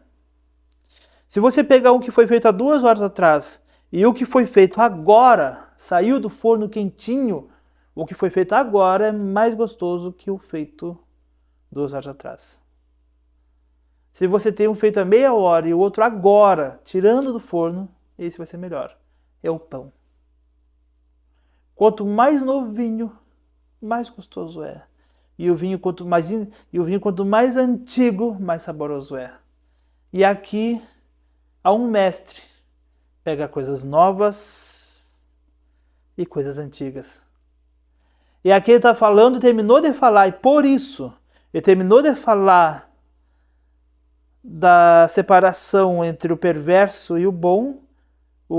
Se você pegar o que foi feito há 2 horas atrás e o que foi feito agora, saiu do forno quentinho, o que foi feito agora é mais gostoso que o feito 2 horas atrás. Se você tem um feito há meia hora e o outro agora, tirando do forno, esse vai ser melhor. É o pão. Quanto mais novinho, mais gostoso é. E o vinho, quanto mais antigo, mais saboroso é. E aqui há um mestre. Pega coisas novas e coisas antigas. E aqui ele está falando, terminou de falar, e por isso, ele terminou de falar da separação entre o perverso e o bom,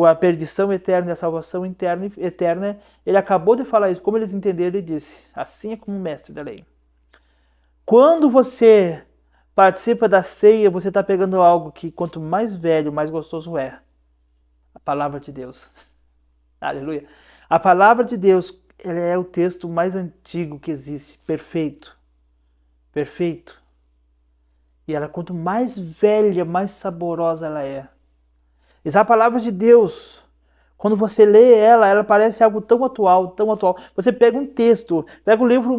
a perdição eterna e a salvação eterna, ele acabou de falar isso. Como eles entenderam, ele disse, assim é como um mestre da lei. Quando você participa da ceia, você está pegando algo que quanto mais velho, mais gostoso é. A palavra de Deus. Aleluia. A palavra de Deus, ela é o texto mais antigo que existe, perfeito. Perfeito. E ela, quanto mais velha, mais saborosa ela é. Essa palavra de Deus, quando você lê ela parece algo tão atual, tão atual. Você pega um texto, pega o livro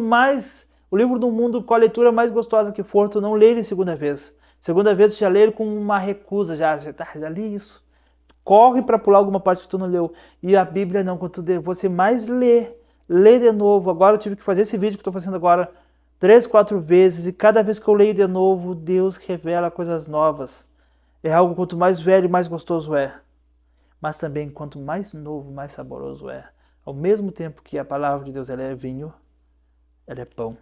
do mundo com a leitura mais gostosa que for, tu não lê ele segunda vez. Segunda vez tu já lê ele com uma recusa, já li isso. Corre para pular alguma parte que tu não leu. E a Bíblia não, quando você mais lê de novo. Agora eu tive que fazer esse vídeo que estou fazendo agora 3, 4 vezes, e cada vez que eu leio de novo, Deus revela coisas novas. É algo quanto mais velho, mais gostoso é. Mas também quanto mais novo, mais saboroso é. Ao mesmo tempo que a palavra de Deus ela é vinho, ela é pão.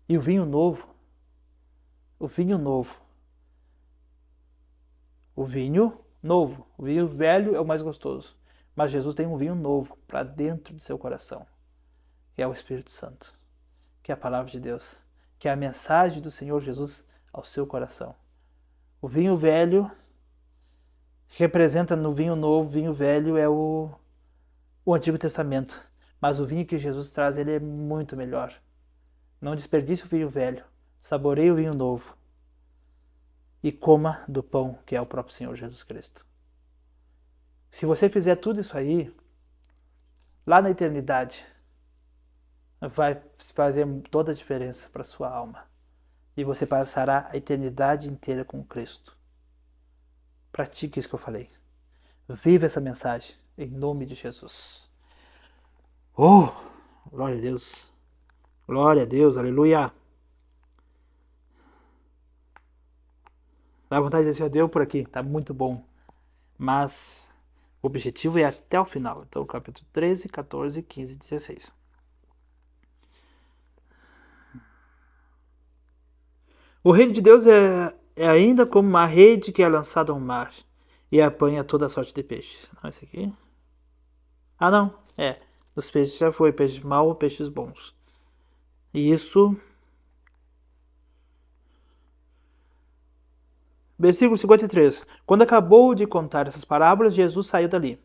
E o vinho novo, o vinho velho é o mais gostoso. Mas Jesus tem um vinho novo para dentro do seu coração, que é o Espírito Santo, que é a palavra de Deus, que é a mensagem do Senhor Jesus ao seu coração. O vinho velho representa no vinho novo, vinho velho é o Antigo Testamento, mas o vinho que Jesus traz, ele é muito melhor. Não desperdice o vinho velho, saboreie o vinho novo e coma do pão que é o próprio Senhor Jesus Cristo. Se você fizer tudo isso aí, lá na eternidade, vai fazer toda a diferença para a sua alma. E você passará a eternidade inteira com Cristo. Pratique isso que eu falei. Viva essa mensagem, em nome de Jesus. Oh, glória a Deus. Glória a Deus, aleluia. Dá vontade de dizer, deu por aqui, tá muito bom. Mas o objetivo é até o final. Então, capítulo 13, 14, 15 e 16. O reino de Deus é ainda como uma rede que é lançada ao mar e apanha toda sorte de peixes. Não, esse aqui? Ah, não. Os peixes já foi. Peixes maus ou peixes bons. E isso... Versículo 53. Quando acabou de contar essas parábolas, Jesus saiu dali.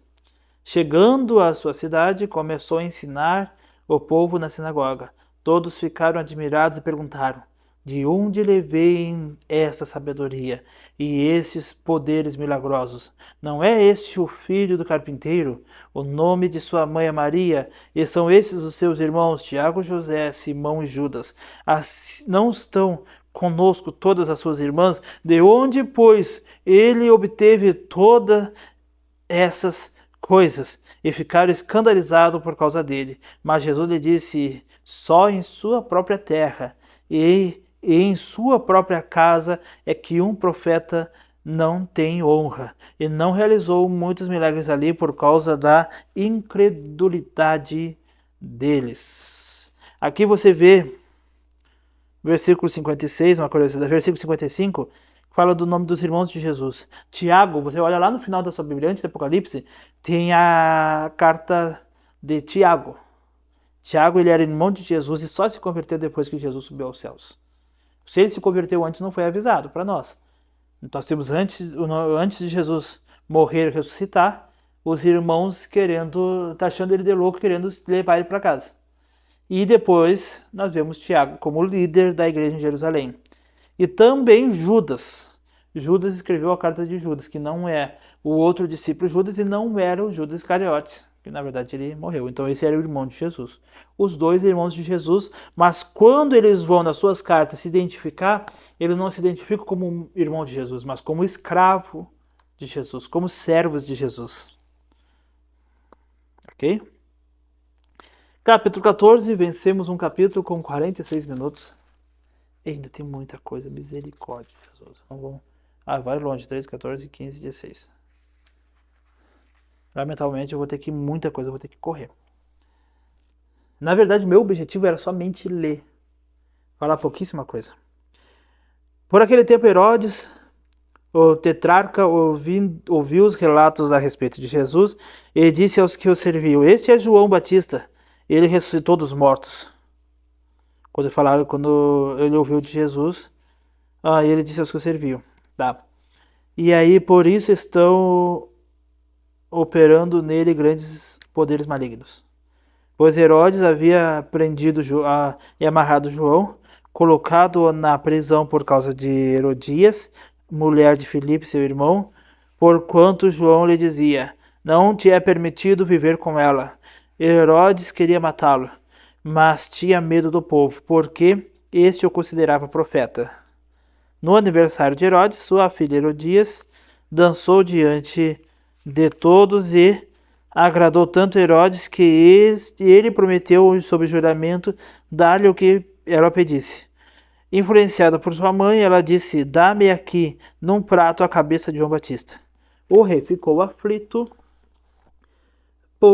Chegando à sua cidade, começou a ensinar o povo na sinagoga. Todos ficaram admirados e perguntaram: de onde lhe vem essa sabedoria e esses poderes milagrosos? Não é este o filho do carpinteiro? O nome de sua mãe é Maria, e são esses os seus irmãos, Tiago, José, Simão e Judas. Não estão conosco todas as suas irmãs? De onde, pois, ele obteve todas essas coisas e ficaram escandalizados por causa dele. Mas Jesus lhe disse: só em sua própria terra e em sua própria casa é que um profeta não tem honra. E não realizou muitos milagres ali por causa da incredulidade deles. Aqui você vê, versículo 56, uma curiosidade, versículo 55, fala do nome dos irmãos de Jesus. Tiago, você olha lá no final da sua Bíblia, antes do Apocalipse, tem a carta de Tiago. Tiago, ele era irmão de Jesus e só se converteu depois que Jesus subiu aos céus. Se ele se converteu antes, não foi avisado para nós. Nós temos antes de Jesus morrer e ressuscitar, os irmãos querendo, tá achando ele de louco, querendo levar ele para casa. E depois nós vemos Tiago como líder da igreja em Jerusalém. E também Judas. Judas escreveu a carta de Judas, que não é o outro discípulo Judas e não era o Judas Iscariotes, que na verdade ele morreu. Então esse era o irmão de Jesus. Os dois irmãos de Jesus, mas quando eles vão nas suas cartas se identificar, eles não se identificam como irmão de Jesus, mas como escravo de Jesus, como servos de Jesus. Ok? Capítulo 14, vencemos um capítulo com 46 minutos. Ainda tem muita coisa, misericórdia, Jesus. Vamos... vai longe, 13, 14, 15, 16. Lamentavelmente eu vou ter que muita coisa, eu vou ter que correr. Na verdade, meu objetivo era somente ler. Falar pouquíssima coisa. Por aquele tempo, Herodes, o tetrarca, ouviu os relatos a respeito de Jesus e disse aos que o serviam: este é João Batista, ele ressuscitou dos mortos. Quando ele ouviu de Jesus, ele disse aos que o serviam. Tá. E aí, por isso estão operando nele grandes poderes malignos. Pois Herodes havia prendido e amarrado João, colocado-o na prisão por causa de Herodias, mulher de Filipe, seu irmão, porquanto João lhe dizia: não te é permitido viver com ela. Herodes queria matá-lo, mas tinha medo do povo, porque este o considerava profeta. No aniversário de Herodes, sua filha Herodias dançou diante de todos e agradou tanto Herodes que ele prometeu, sob juramento, dar-lhe o que ela pedisse. Influenciada por sua mãe, ela disse: dá-me aqui num prato a cabeça de João Batista. O rei ficou aflito,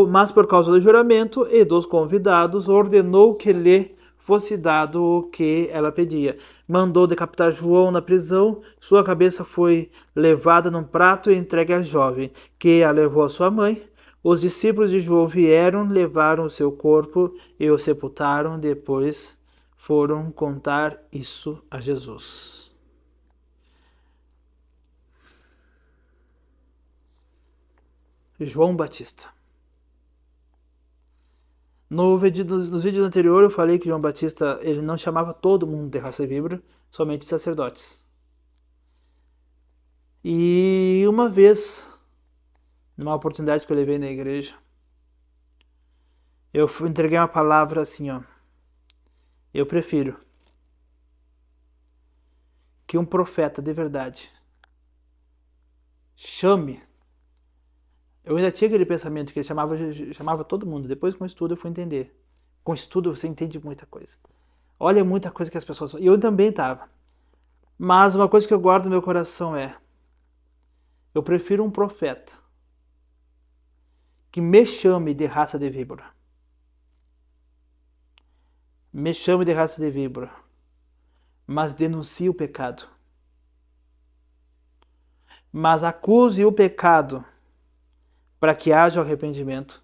mas por causa do juramento e dos convidados, ordenou que lhe fosse dado o que ela pedia. Mandou decapitar João na prisão, sua cabeça foi levada num prato e entregue à jovem, que a levou à sua mãe. Os discípulos de João vieram, levaram o seu corpo e o sepultaram, depois foram contar isso a Jesus. João Batista. Nos vídeos anteriores eu falei que João Batista ele não chamava todo mundo de raça víbora, somente sacerdotes. E uma vez, numa oportunidade que eu levei na igreja, eu entreguei uma palavra assim, ó. Eu prefiro que um profeta de verdade chame. Eu ainda tinha aquele pensamento que ele chamava todo mundo. Depois, com o estudo, eu fui entender. Com o estudo, você entende muita coisa. Olha muita coisa que as pessoas falam. E eu também estava. Mas uma coisa que eu guardo no meu coração é: eu prefiro um profeta que me chame de raça de víbora. Me chame de raça de víbora. Mas denuncie o pecado. Mas acuse o pecado para que haja arrependimento,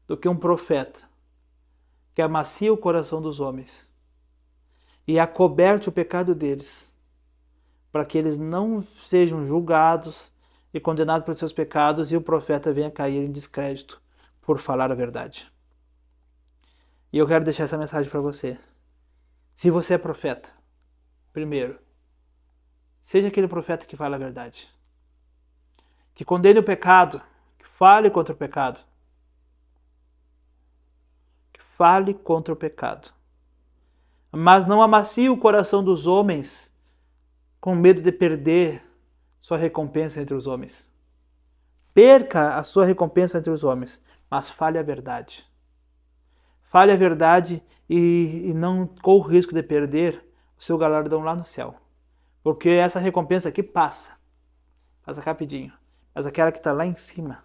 do que um profeta que amacia o coração dos homens e acoberte o pecado deles, para que eles não sejam julgados e condenados pelos seus pecados e o profeta venha cair em descrédito por falar a verdade. E eu quero deixar essa mensagem para você. Se você é profeta, primeiro, seja aquele profeta que fala a verdade, que condene o pecado, que fale contra o pecado, fale contra o pecado, mas não amacie o coração dos homens com medo de perder sua recompensa entre os homens. perca a sua recompensa entre os homens, mas fale a verdade. Fale a verdade e não corra o risco de perder o seu galardão lá no céu. Porque essa recompensa aqui passa rapidinho. Mas aquela que está lá em cima,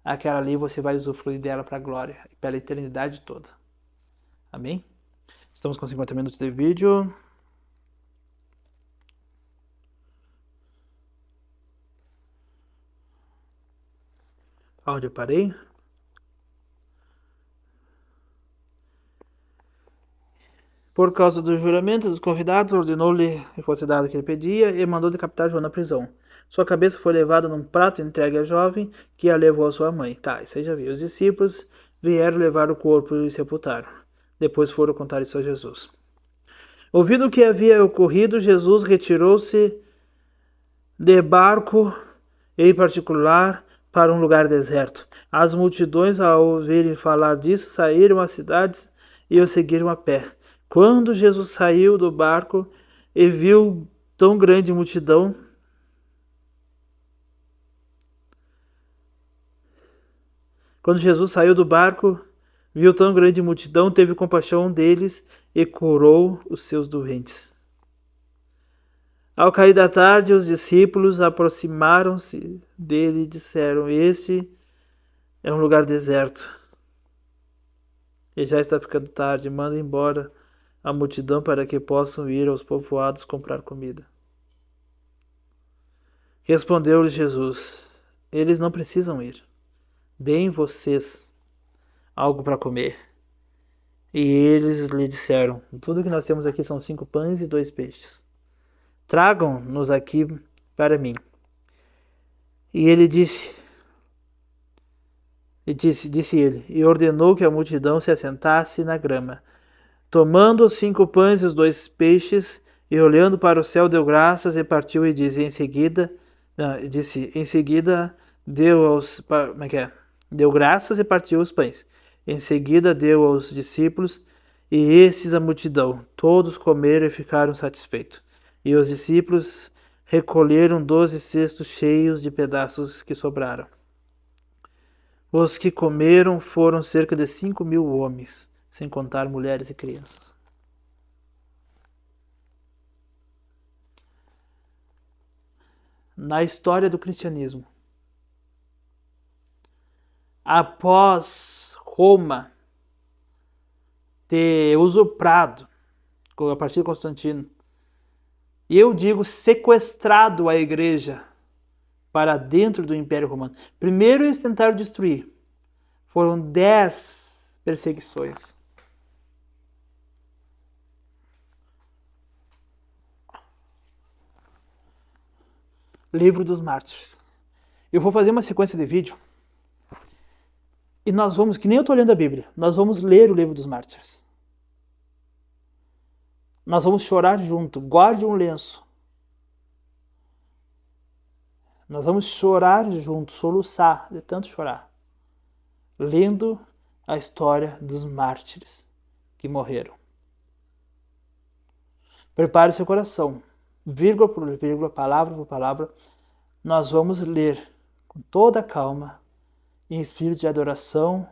aquela ali você vai usufruir dela para a glória e pela eternidade toda. Amém? Estamos com 50 minutos de vídeo. Onde eu parei? Por causa do juramento dos convidados, ordenou-lhe que fosse dado o que ele pedia e mandou decapitar João na prisão. Sua cabeça foi levada num prato entregue à jovem, que a levou à sua mãe. Tá, isso aí já viu. Os discípulos vieram levar o corpo e sepultaram. Depois foram contar isso a Jesus. Ouvido o que havia ocorrido, Jesus retirou-se de barco em particular para um lugar deserto. As multidões, ao ouvirem falar disso, saíram às cidades e o seguiram a pé. Quando Jesus saiu do barco e viu tão grande multidão, teve compaixão deles e curou os seus doentes. Ao cair da tarde, os discípulos aproximaram-se dele e disseram: Este é um lugar deserto e já está ficando tarde. Manda embora a multidão para que possam ir aos povoados comprar comida. Respondeu-lhe Jesus: Eles não precisam ir. Deem vocês algo para comer. E eles lhe disseram: Tudo que nós temos aqui são 5 pães e 2 peixes. Tragam-nos aqui para mim. E ele disse ele, e ordenou que a multidão se assentasse na grama. Tomando os 5 pães e os 2 peixes, e olhando para o céu, deu graças e partiu e disse, em seguida, deu graças e partiu os pães. Em seguida deu aos discípulos, e esses a multidão. Todos comeram e ficaram satisfeitos. E os discípulos recolheram 12 cestos cheios de pedaços que sobraram. Os que comeram foram cerca de 5.000 homens, sem contar mulheres e crianças. Na história do cristianismo, após Roma ter usurpado, a partir de Constantino, e eu digo sequestrado a igreja para dentro do Império Romano. Primeiro eles tentaram destruir. Foram 10 perseguições. Livro dos Mártires. Eu vou fazer uma sequência de vídeo e nós vamos, que nem eu estou lendo a Bíblia, nós vamos ler o Livro dos Mártires. Nós vamos chorar junto. Guarde um lenço. Nós vamos chorar junto, soluçar, de tanto chorar, lendo a história dos mártires que morreram. Prepare seu coração, vírgula por vírgula, palavra por palavra. Nós vamos ler com toda a calma, em espírito de adoração,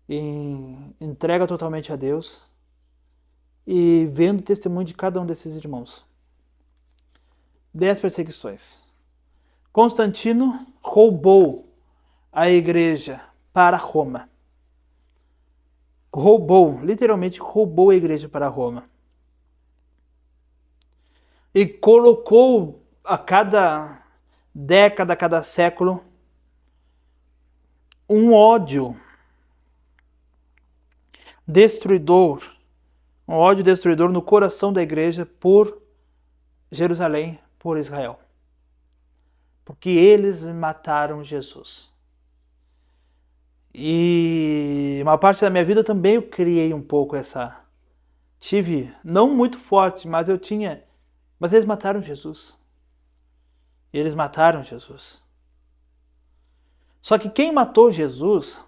em entrega totalmente a Deus e vendo o testemunho de cada um desses irmãos. 10 perseguições. Constantino roubou a igreja para Roma. Literalmente roubou a igreja para Roma. E colocou a cada década, a cada século, um ódio destruidor no coração da igreja por Jerusalém, por Israel. Porque eles mataram Jesus. E uma parte da minha vida também eu criei um pouco tive, não muito forte, mas eles mataram Jesus. Eles mataram Jesus. Só que quem matou Jesus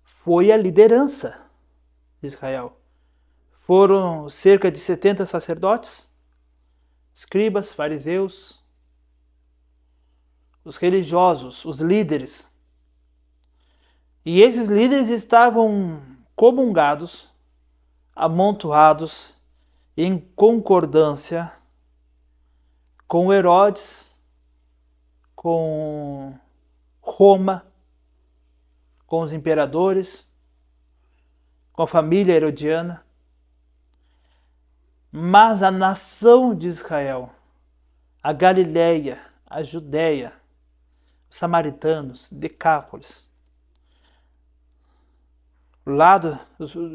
foi a liderança de Israel. Foram cerca de 70 sacerdotes, escribas, fariseus, os religiosos, os líderes. E esses líderes estavam comungados, amontoados, em concordância com Herodes, com Roma, com os imperadores, com a família herodiana. Mas a nação de Israel, a Galileia, a Judéia, os samaritanos, Decápolis, lado,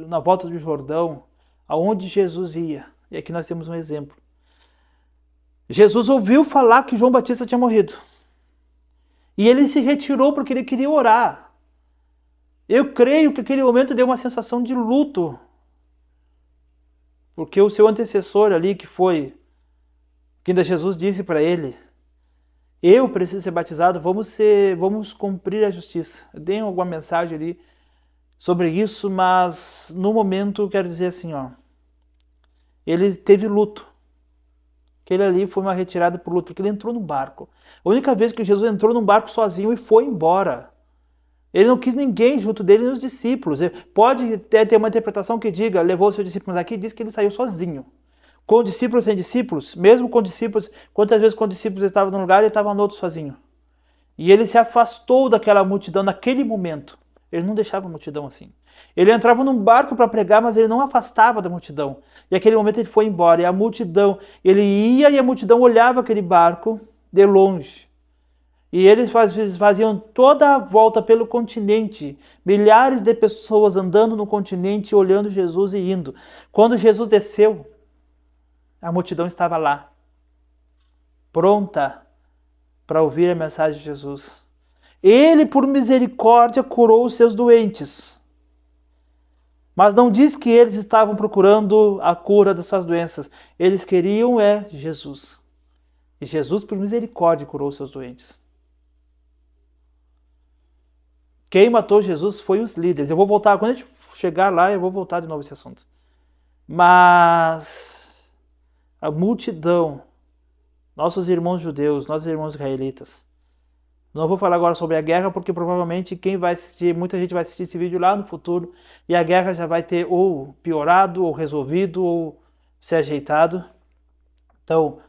na volta do Jordão, aonde Jesus ia. E aqui nós temos um exemplo. Jesus ouviu falar que João Batista tinha morrido. E ele se retirou porque ele queria orar. Eu creio que aquele momento deu uma sensação de luto. Porque o seu antecessor ali, que ainda Jesus disse para ele, eu preciso ser batizado, vamos cumprir a justiça. Eu dei alguma mensagem ali sobre isso, mas no momento eu quero dizer assim, ele teve luto. Aquele ali foi uma retirada por luto, porque ele entrou no barco. A única vez que Jesus entrou num barco sozinho e foi embora. Ele não quis ninguém junto dele, nem os discípulos. Pode ter uma interpretação que diga, levou os seus discípulos aqui e diz que ele saiu sozinho. Com discípulos sem discípulos, mesmo com discípulos, quantas vezes com discípulos ele estava num lugar e ele estava no outro sozinho. E ele se afastou daquela multidão naquele momento. Ele não deixava a multidão assim. Ele entrava num barco para pregar, mas ele não afastava da multidão. E naquele momento ele foi embora. E a multidão, ele ia e a multidão olhava aquele barco de longe. E eles faziam toda a volta pelo continente. Milhares de pessoas andando no continente, olhando Jesus e indo. Quando Jesus desceu, a multidão estava lá, pronta para ouvir a mensagem de Jesus. Ele, por misericórdia, curou os seus doentes. Mas não diz que eles estavam procurando a cura das suas doenças. Eles queriam Jesus. E Jesus, por misericórdia, curou os seus doentes. Quem matou Jesus foi os líderes. Eu vou voltar, quando a gente chegar lá, eu vou voltar de novo esse assunto. Mas a multidão, nossos irmãos judeus, nossos irmãos israelitas. Não vou falar agora sobre a guerra, porque provavelmente quem vai assistir, muita gente vai assistir esse vídeo lá no futuro, e a guerra já vai ter ou piorado, ou resolvido, ou se ajeitado. Então,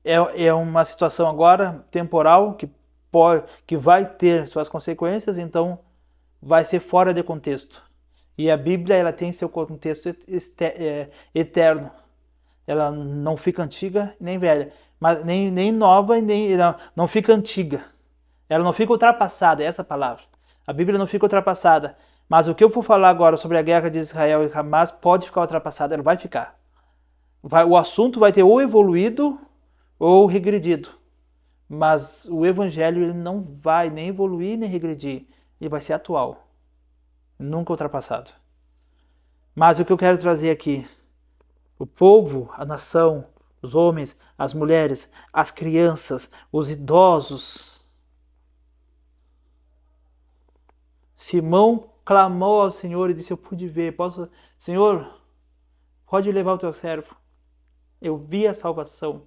é uma situação agora temporal que vai ter suas consequências, então vai ser fora de contexto. E a Bíblia, ela tem seu contexto eterno. Ela não fica antiga nem velha, mas nem nova, não fica antiga. Ela não fica ultrapassada, é essa palavra. A Bíblia não fica ultrapassada. Mas o que eu vou falar agora sobre a guerra de Israel e Hamas pode ficar ultrapassada, ela vai ficar. O assunto vai ter ou evoluído ou regredido. Mas o evangelho ele não vai nem evoluir nem regredir. Ele vai ser atual. Nunca ultrapassado. Mas o que eu quero trazer aqui, o povo, a nação, os homens, as mulheres, as crianças, os idosos. Simão clamou ao Senhor e disse, eu pude ver, Senhor, pode levar o teu servo. Eu vi a salvação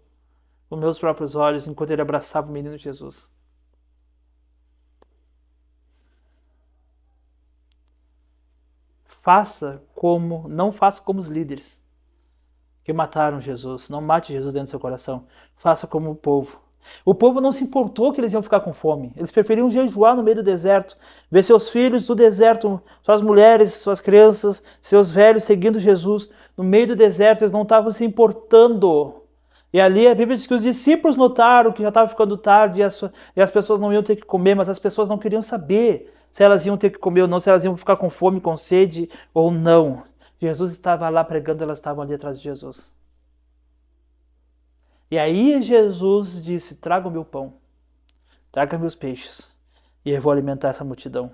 com meus próprios olhos enquanto ele abraçava o menino Jesus. Não faça como os líderes que mataram Jesus. Não mate Jesus dentro do seu coração. Faça como o povo. O povo não se importou que eles iam ficar com fome. Eles preferiam jejuar no meio do deserto, ver seus filhos do deserto, suas mulheres, suas crianças, seus velhos seguindo Jesus no meio do deserto. Eles não estavam se importando. E ali a Bíblia diz que os discípulos notaram que já estava ficando tarde e as pessoas não iam ter que comer, mas as pessoas não queriam saber se elas iam ter que comer ou não, se elas iam ficar com fome, com sede ou não. Jesus estava lá pregando, elas estavam ali atrás de Jesus. E aí Jesus disse, traga o meu pão, traga meus peixes, e eu vou alimentar essa multidão.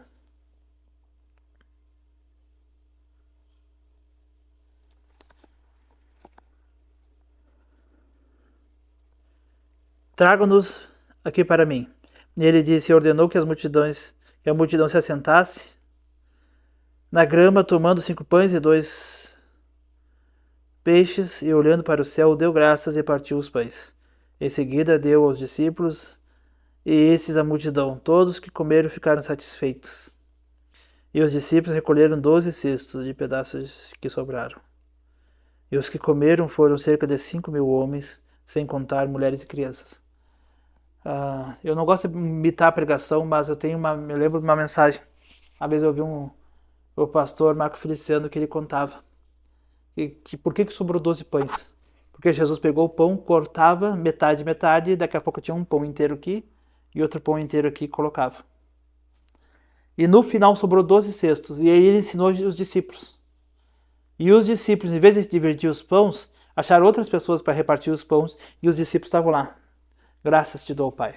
Traga-nos aqui para mim. E ele disse, ordenou que a multidão se assentasse na grama, tomando 5 pães e 2 peixes, e olhando para o céu, deu graças e partiu os pães. Em seguida deu aos discípulos, e esses a multidão. Todos que comeram ficaram satisfeitos. E os discípulos recolheram 12 cestos de pedaços que sobraram. E os que comeram foram cerca de 5.000 homens, sem contar mulheres e crianças. Eu não gosto de imitar a pregação, mas eu lembro de uma mensagem. Uma vez eu ouvi o pastor Marco Feliciano que ele contava que por que sobrou 12 pães? Porque Jesus pegou o pão, cortava metade, e daqui a pouco tinha um pão inteiro aqui e outro pão inteiro aqui e colocava. E no final sobrou 12 cestos, e aí ele ensinou os discípulos. E os discípulos, em vez de dividir os pães, acharam outras pessoas para repartir os pães, e os discípulos estavam lá. Graças te dou, Pai.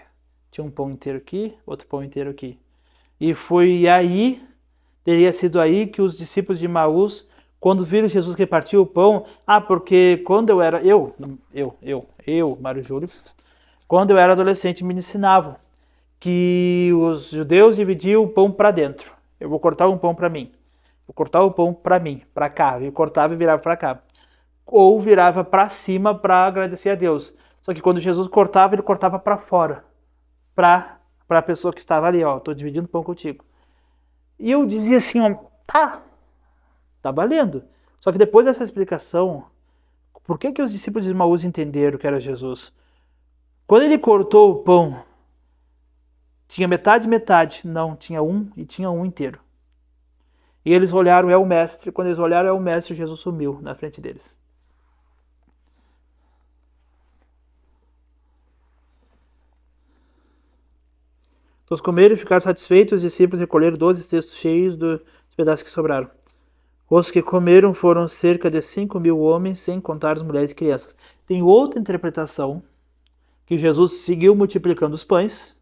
Tinha um pão inteiro aqui, outro pão inteiro aqui. E foi aí, teria sido aí que os discípulos de Emaús, quando viram Jesus repartir o pão, porque quando eu era, Mário Júlio, quando eu era adolescente me ensinavam que os judeus dividiam o pão para dentro. Eu vou cortar um pão para mim. Vou cortar o pão para mim, para cá. Eu cortava e virava para cá. Ou virava para cima para agradecer a Deus. Só que quando Jesus cortava, ele cortava para fora. Para a pessoa que estava ali, estou dividindo o pão contigo. E eu dizia assim, tá valendo. Só que depois dessa explicação, por que os discípulos de Emaús entenderam que era Jesus? Quando ele cortou o pão, tinha metade, não, tinha um e tinha um inteiro. E eles olharam, é o mestre. Quando eles olharam, é o mestre, Jesus sumiu na frente deles. Todos comeram e ficaram satisfeitos, os discípulos recolheram 12 cestos cheios dos pedaços que sobraram. Os que comeram foram cerca de 5.000 homens, sem contar as mulheres e crianças. Tem outra interpretação, que Jesus seguiu multiplicando os pães,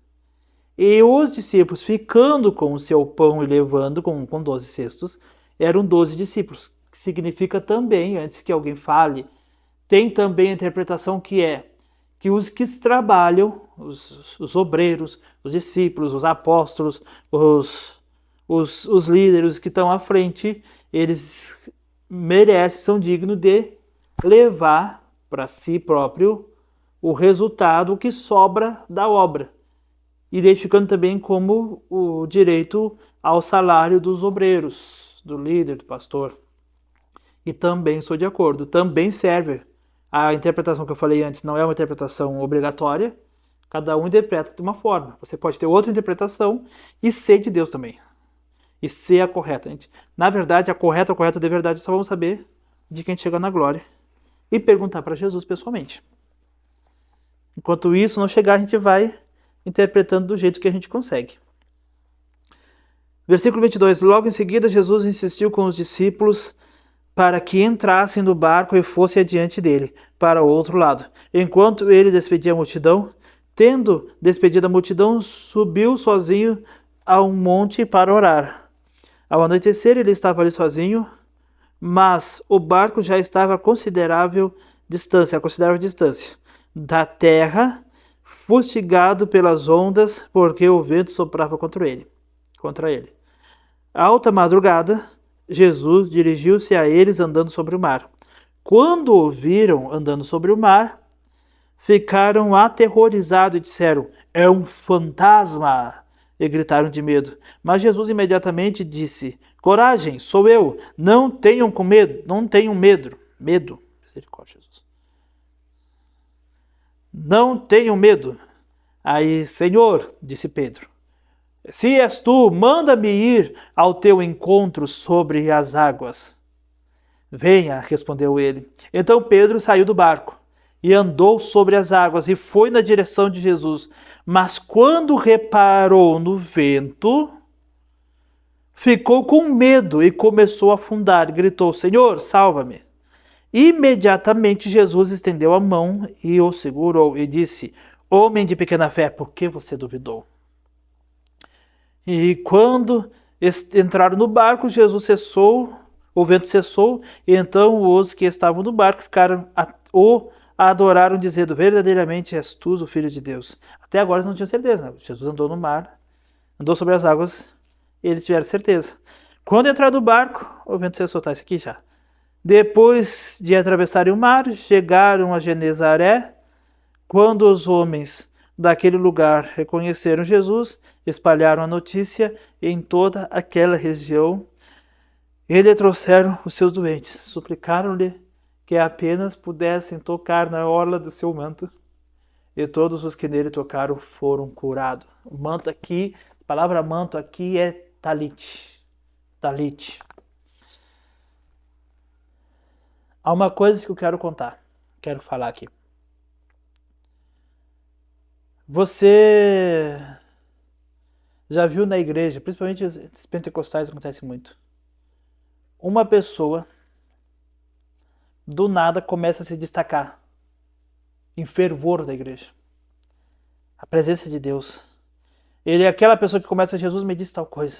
e os discípulos, ficando com o seu pão e levando com 12 cestos, eram 12 discípulos, que significa também, antes que alguém fale, tem também a interpretação que é que os que trabalham, os obreiros, os discípulos, os apóstolos, os líderes que estão à frente, eles merecem, são dignos de levar para si próprio o resultado que sobra da obra, identificando também como o direito ao salário dos obreiros, do líder, do pastor. E também sou de acordo, também serve. A interpretação que eu falei antes não é uma interpretação obrigatória, cada um interpreta de uma forma. Você pode ter outra interpretação e ser de Deus também. E ser a correta. Na verdade, a correta de verdade só vamos saber de quem chega na glória e perguntar para Jesus pessoalmente. Enquanto isso não chegar, a gente vai interpretando do jeito que a gente consegue. Versículo 22. Logo em seguida, Jesus insistiu com os discípulos para que entrassem no barco e fossem adiante dele, para o outro lado. Enquanto ele despedia a multidão, tendo despedido a multidão, subiu sozinho a um monte para orar. Ao anoitecer, ele estava ali sozinho, mas o barco já estava a considerável distância da terra, fustigado pelas ondas, porque o vento soprava contra ele. Alta madrugada, Jesus dirigiu-se a eles andando sobre o mar. Quando o viram andando sobre o mar, ficaram aterrorizados e disseram: é um fantasma! E gritaram de medo. Mas Jesus imediatamente disse: coragem, sou eu, não tenham medo. Misericórdia, Jesus. Não tenham medo. Aí, Senhor, disse Pedro, se és tu, manda-me ir ao teu encontro sobre as águas. Venha, respondeu ele. Então Pedro saiu do barco e andou sobre as águas e foi na direção de Jesus. Mas quando reparou no vento, ficou com medo e começou a afundar. Gritou: Senhor, salva-me. Imediatamente Jesus estendeu a mão e o segurou e disse: homem de pequena fé, por que você duvidou? E quando entraram no barco, Jesus cessou, o vento cessou, e então os que estavam no barco ficaram o adoraram, dizendo: verdadeiramente és tu o Filho de Deus. Até agora eles não tinham certeza, né? Jesus andou no mar, andou sobre as águas, e eles tiveram certeza. Quando entraram no barco, o vento cessou, tá isso aqui já. Depois de atravessarem o mar, chegaram a Genezaré. Quando os homens daquele lugar reconheceram Jesus, espalharam a notícia em toda aquela região. Ele trouxeram os seus doentes, suplicaram-lhe que apenas pudessem tocar na orla do seu manto, e todos os que nele tocaram foram curados. O manto aqui, a palavra manto aqui é talit. Talit. Há uma coisa que eu quero contar, quero falar aqui. Você já viu na igreja, principalmente os pentecostais acontece muito, uma pessoa do nada começa a se destacar em fervor da igreja. A presença de Deus. Ele é aquela pessoa que começa: Jesus me disse tal coisa,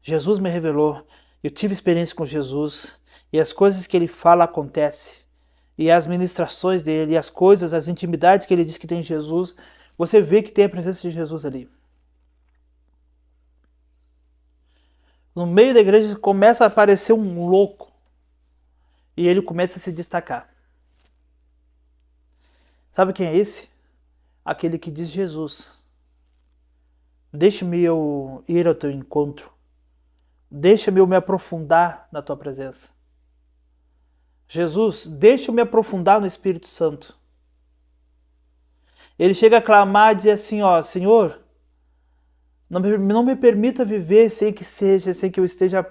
Jesus me revelou, eu tive experiência com Jesus, e as coisas que ele fala acontecem, e as ministrações dele, e as coisas, as intimidades que ele diz que tem em Jesus, você vê que tem a presença de Jesus ali. No meio da igreja começa a aparecer um louco, e ele começa a se destacar. Sabe quem é esse? Aquele que diz: Jesus, deixa-me eu ir ao teu encontro, deixa-me eu me aprofundar na tua presença. Jesus, deixa eu me aprofundar no Espírito Santo. Ele chega a clamar e dizer assim: ó, Senhor, não me permita viver sem que eu esteja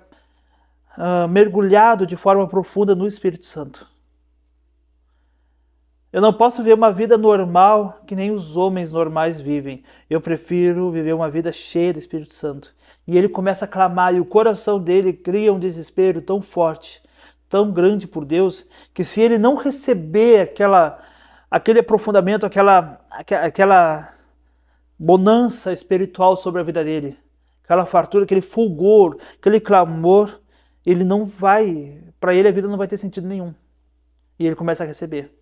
mergulhado de forma profunda no Espírito Santo. Eu não posso viver uma vida normal que nem os homens normais vivem. Eu prefiro viver uma vida cheia do Espírito Santo. E ele começa a clamar, e o coração dele cria um desespero tão forte, tão grande por Deus, que se ele não receber aquele aprofundamento, aquela bonança espiritual sobre a vida dele, aquela fartura, aquele fulgor, aquele clamor, ele não vai, para ele a vida não vai ter sentido nenhum. E ele começa a receber.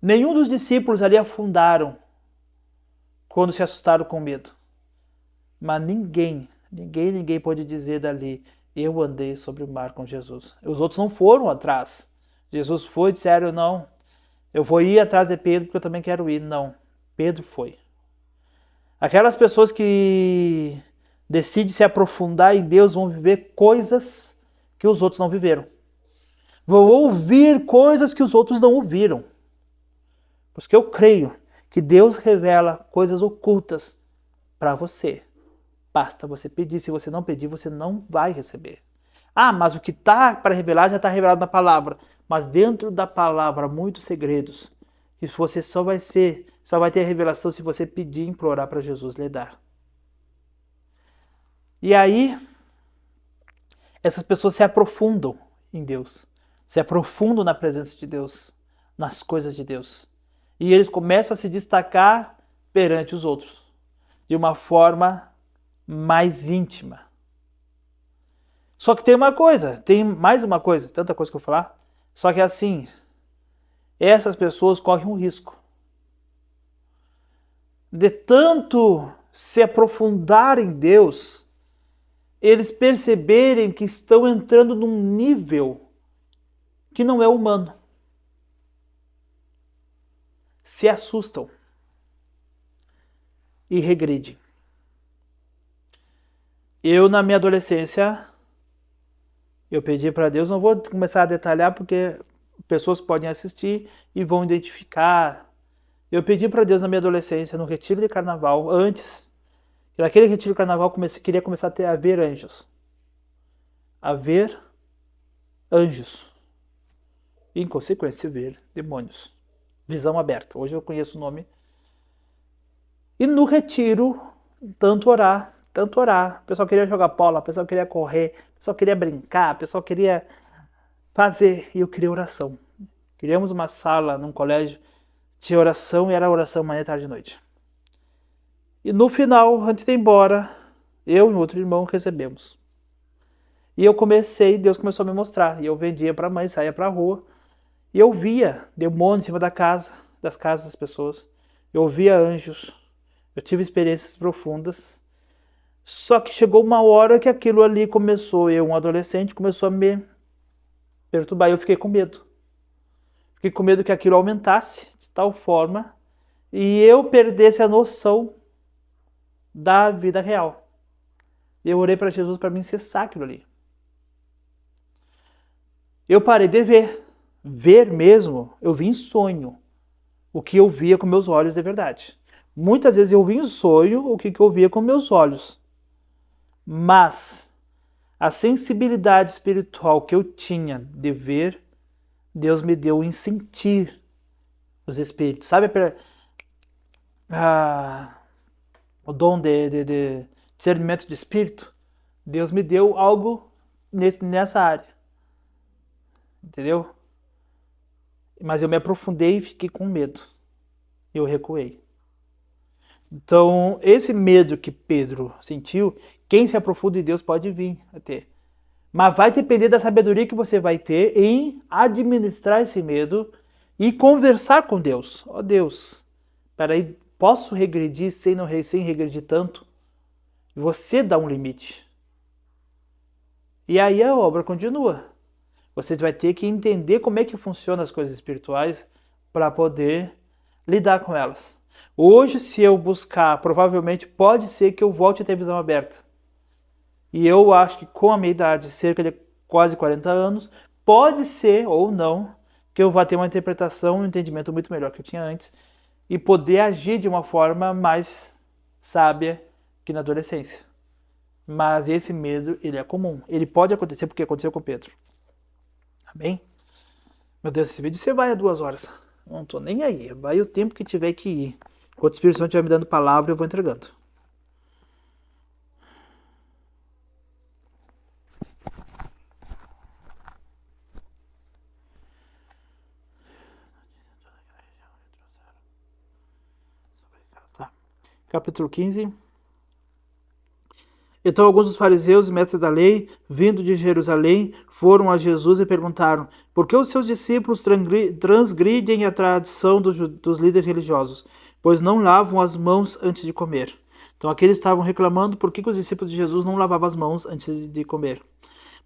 Nenhum dos discípulos ali afundaram quando se assustaram com medo. Mas ninguém pode dizer dali: eu andei sobre o mar com Jesus. Os outros não foram atrás. Jesus foi, disseram: não, eu vou ir atrás de Pedro porque eu também quero ir. Não, Pedro foi. Aquelas pessoas que decidem se aprofundar em Deus vão viver coisas que os outros não viveram. Vão ouvir coisas que os outros não ouviram. Porque eu creio que Deus revela coisas ocultas para você. Basta você pedir. Se você não pedir, você não vai receber. Ah, mas o que está para revelar já está revelado na palavra. Mas dentro da palavra, muitos segredos. Que você só vai ter a revelação se você pedir e implorar para Jesus lhe dar. E aí, essas pessoas se aprofundam em Deus. Se aprofundam na presença de Deus, nas coisas de Deus. E eles começam a se destacar perante os outros, de uma forma mais íntima. Só que tem mais uma coisa, tanta coisa que eu vou falar, só que assim, essas pessoas correm um risco de tanto se aprofundar em Deus, eles perceberem que estão entrando num nível que não é humano. Se assustam e regridem. Eu, na minha adolescência, eu pedi para Deus, não vou começar a detalhar porque pessoas podem assistir e vão identificar. Eu pedi para Deus na minha adolescência, no retiro de carnaval, antes, que naquele retiro de carnaval queria começar a ver anjos. A ver anjos. E, em consequência, ver demônios. Visão aberta. Hoje eu conheço o nome. E no retiro, tanto orar. O pessoal queria jogar bola, o pessoal queria correr, o pessoal queria brincar, o pessoal queria fazer. E eu queria oração. Criamos uma sala num colégio de oração e era oração manhã, tarde e noite. E no final, antes de ir embora, eu e outro irmão recebemos. E Deus começou a me mostrar. E eu vendia para a mãe, saía para a rua. E eu via demônios em cima das casas das pessoas. Eu via anjos. Eu tive experiências profundas. Só que chegou uma hora que aquilo ali um adolescente, começou a me perturbar. Eu fiquei com medo. Fiquei com medo que aquilo aumentasse de tal forma e eu perdesse a noção da vida real. Eu orei para Jesus para me cessar aquilo ali. Eu parei de ver. Ver mesmo, eu vi em sonho o que eu via com meus olhos de verdade. Muitas vezes eu vi em sonho o que eu via com meus olhos. Mas a sensibilidade espiritual que eu tinha de ver, Deus me deu em sentir os espíritos. Sabe o dom de discernimento de espírito? Deus me deu algo nessa área. Entendeu? Mas eu me aprofundei e fiquei com medo. Eu recuei. Então, esse medo que Pedro sentiu, quem se aprofunda em Deus pode vir a ter. Mas vai depender da sabedoria que você vai ter em administrar esse medo e conversar com Deus. Ó Deus, peraí, posso regredir sem regredir tanto? Você dá um limite. E aí a obra continua. Você vai ter que entender como é que funcionam as coisas espirituais para poder lidar com elas. Hoje, se eu buscar, provavelmente pode ser que eu volte a ter visão aberta. E eu acho que com a minha idade, cerca de quase 40 anos, pode ser ou não que eu vá ter uma interpretação, um entendimento muito melhor que eu tinha antes e poder agir de uma forma mais sábia que na adolescência. Mas esse medo, ele é comum. Ele pode acontecer porque aconteceu com Pedro. Amém? Meu Deus, esse vídeo você vai a 2 horas. Não tô nem aí. Vai o tempo que tiver que ir. Enquanto o Espírito Santo estiver me dando palavra, eu vou entregando. Tá. Capítulo 15. Então alguns dos fariseus e mestres da lei, vindo de Jerusalém, foram a Jesus e perguntaram: por que os seus discípulos transgridem a tradição dos líderes religiosos, pois não lavam as mãos antes de comer? Então aqui eles estavam reclamando por que os discípulos de Jesus não lavavam as mãos antes de comer.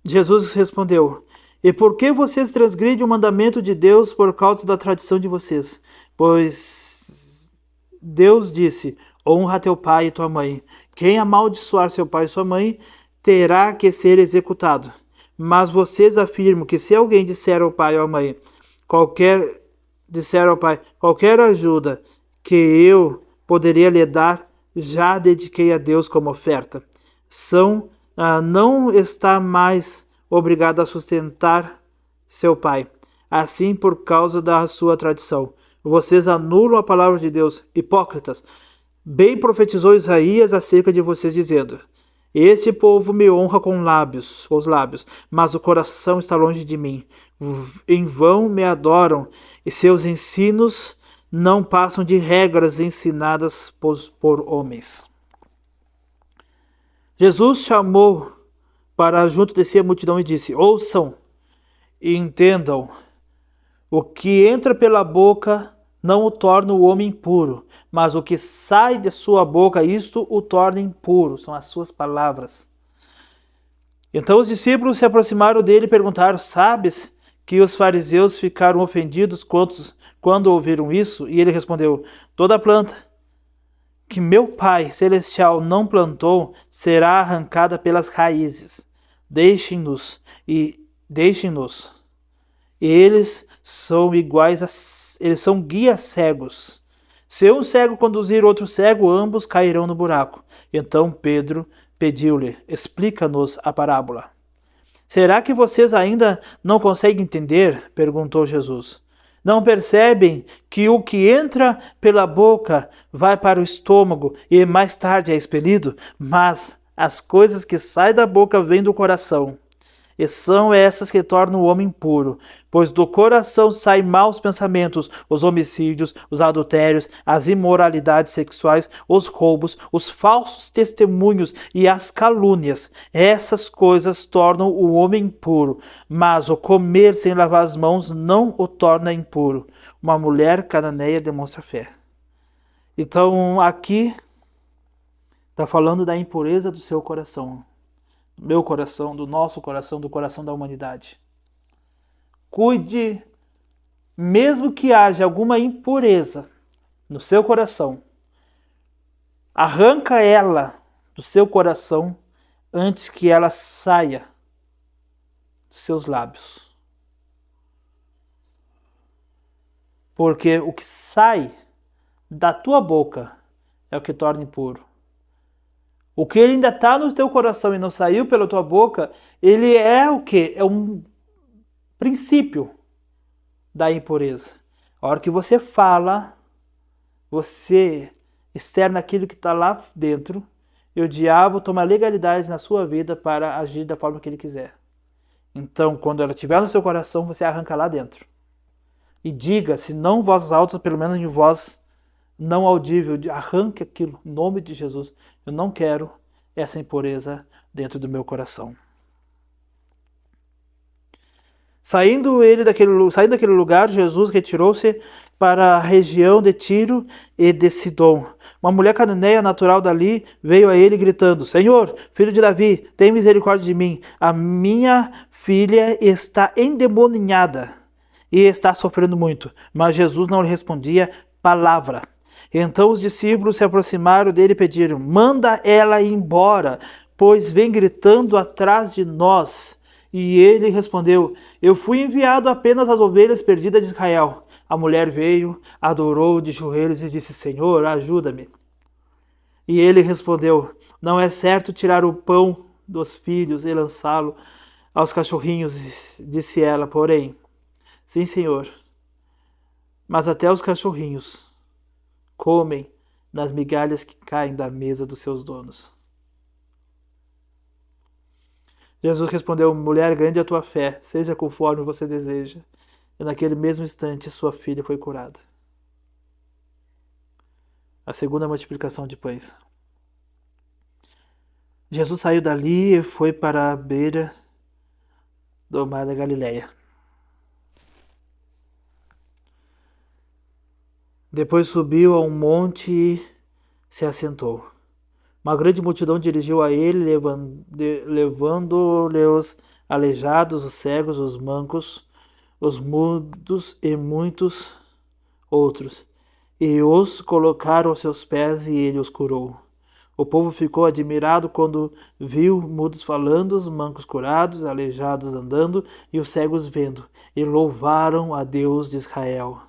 Jesus respondeu: e por que vocês transgridem o mandamento de Deus por causa da tradição de vocês? Pois Deus disse: honra teu pai e tua mãe. Quem amaldiçoar seu pai e sua mãe terá que ser executado. Mas vocês afirmam que se alguém disser ao pai ou à mãe, qualquer ajuda que eu poderia lhe dar, já dediquei a Deus como oferta. Não está mais obrigado a sustentar seu pai. Assim, por causa da sua tradição, vocês anulam a palavra de Deus, hipócritas. Bem profetizou Isaías acerca de vocês, dizendo: este povo me honra com os lábios, mas o coração está longe de mim. Em vão me adoram, e seus ensinos não passam de regras ensinadas por homens. Jesus chamou para junto de si a multidão e disse: ouçam e entendam, o que entra pela boca não o torna o homem impuro, mas o que sai de sua boca, isto o torna impuro. São as suas palavras. Então os discípulos se aproximaram dele e perguntaram: sabes que os fariseus ficaram ofendidos quando ouviram isso? E ele respondeu: toda planta que meu Pai Celestial não plantou será arrancada pelas raízes. Deixem-nos. Eles são eles são guias cegos. Se um cego conduzir outro cego, ambos cairão no buraco. Então Pedro pediu-lhe: explica-nos a parábola. Será que vocês ainda não conseguem entender? Perguntou Jesus. Não percebem que o que entra pela boca vai para o estômago e mais tarde é expelido? Mas as coisas que saem da boca vêm do coração. E são essas que tornam o homem impuro, pois do coração saem maus pensamentos, os homicídios, os adultérios, as imoralidades sexuais, os roubos, os falsos testemunhos e as calúnias. Essas coisas tornam o homem impuro, mas o comer sem lavar as mãos não o torna impuro. Uma mulher cananeia demonstra fé. Então aqui está falando da impureza do seu coração. Do meu coração, do nosso coração, do coração da humanidade. Cuide, mesmo que haja alguma impureza no seu coração. Arranca ela do seu coração antes que ela saia dos seus lábios. Porque o que sai da tua boca é o que torna impuro. O que ainda está no teu coração e não saiu pela tua boca, ele é o quê? É um princípio da impureza. A hora que você fala, você externa aquilo que está lá dentro e o diabo toma legalidade na sua vida para agir da forma que ele quiser. Então, quando ela estiver no seu coração, você arranca lá dentro. E diga, se não em voz alta, pelo menos em voz não audível, arranque aquilo, em nome de Jesus. Eu não quero essa impureza dentro do meu coração. Saindo daquele lugar, Jesus retirou-se para a região de Tiro e de Sidom. Uma mulher cananeia natural dali veio a ele gritando: Senhor, filho de Davi, tem misericórdia de mim. A minha filha está endemoniada e está sofrendo muito. Mas Jesus não lhe respondia palavra. Então os discípulos se aproximaram dele e pediram: manda ela ir embora, pois vem gritando atrás de nós. E ele respondeu: eu fui enviado apenas às ovelhas perdidas de Israel. A mulher veio, adorou de joelhos e disse: Senhor, ajuda-me. E ele respondeu: não é certo tirar o pão dos filhos e lançá-lo aos cachorrinhos, disse ela. Porém, sim, Senhor, mas até os cachorrinhos comem das migalhas que caem da mesa dos seus donos. Jesus respondeu: mulher, grande é a tua fé, seja conforme você deseja. E naquele mesmo instante sua filha foi curada. A segunda multiplicação de pães. Jesus saiu dali e foi para a beira do mar da Galileia. Depois subiu a um monte e se assentou. Uma grande multidão dirigiu a ele, levando-lhe os aleijados, os cegos, os mancos, os mudos e muitos outros, e os colocaram aos seus pés e ele os curou. O povo ficou admirado quando viu mudos falando, os mancos curados, aleijados andando e os cegos vendo, e louvaram a Deus de Israel.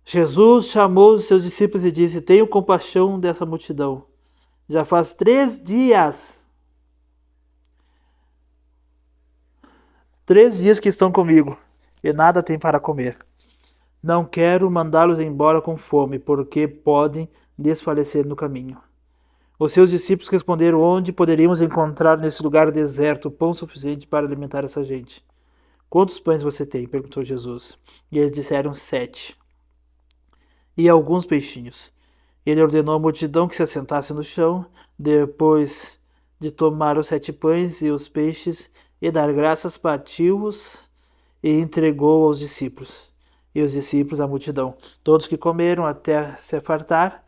Jesus chamou os seus discípulos e disse: tenho compaixão dessa multidão. Já faz 3 dias que estão comigo e nada têm para comer. Não quero mandá-los embora com fome, porque podem desfalecer no caminho. Os seus discípulos responderam: onde poderíamos encontrar nesse lugar deserto pão suficiente para alimentar essa gente? Quantos pães você tem? Perguntou Jesus. E eles disseram: 7. E alguns peixinhos. Ele ordenou à multidão que se assentasse no chão, depois de tomar os 7 pães e os peixes e dar graças, partiu-os e entregou aos discípulos. E os discípulos à multidão, todos que comeram até se fartar,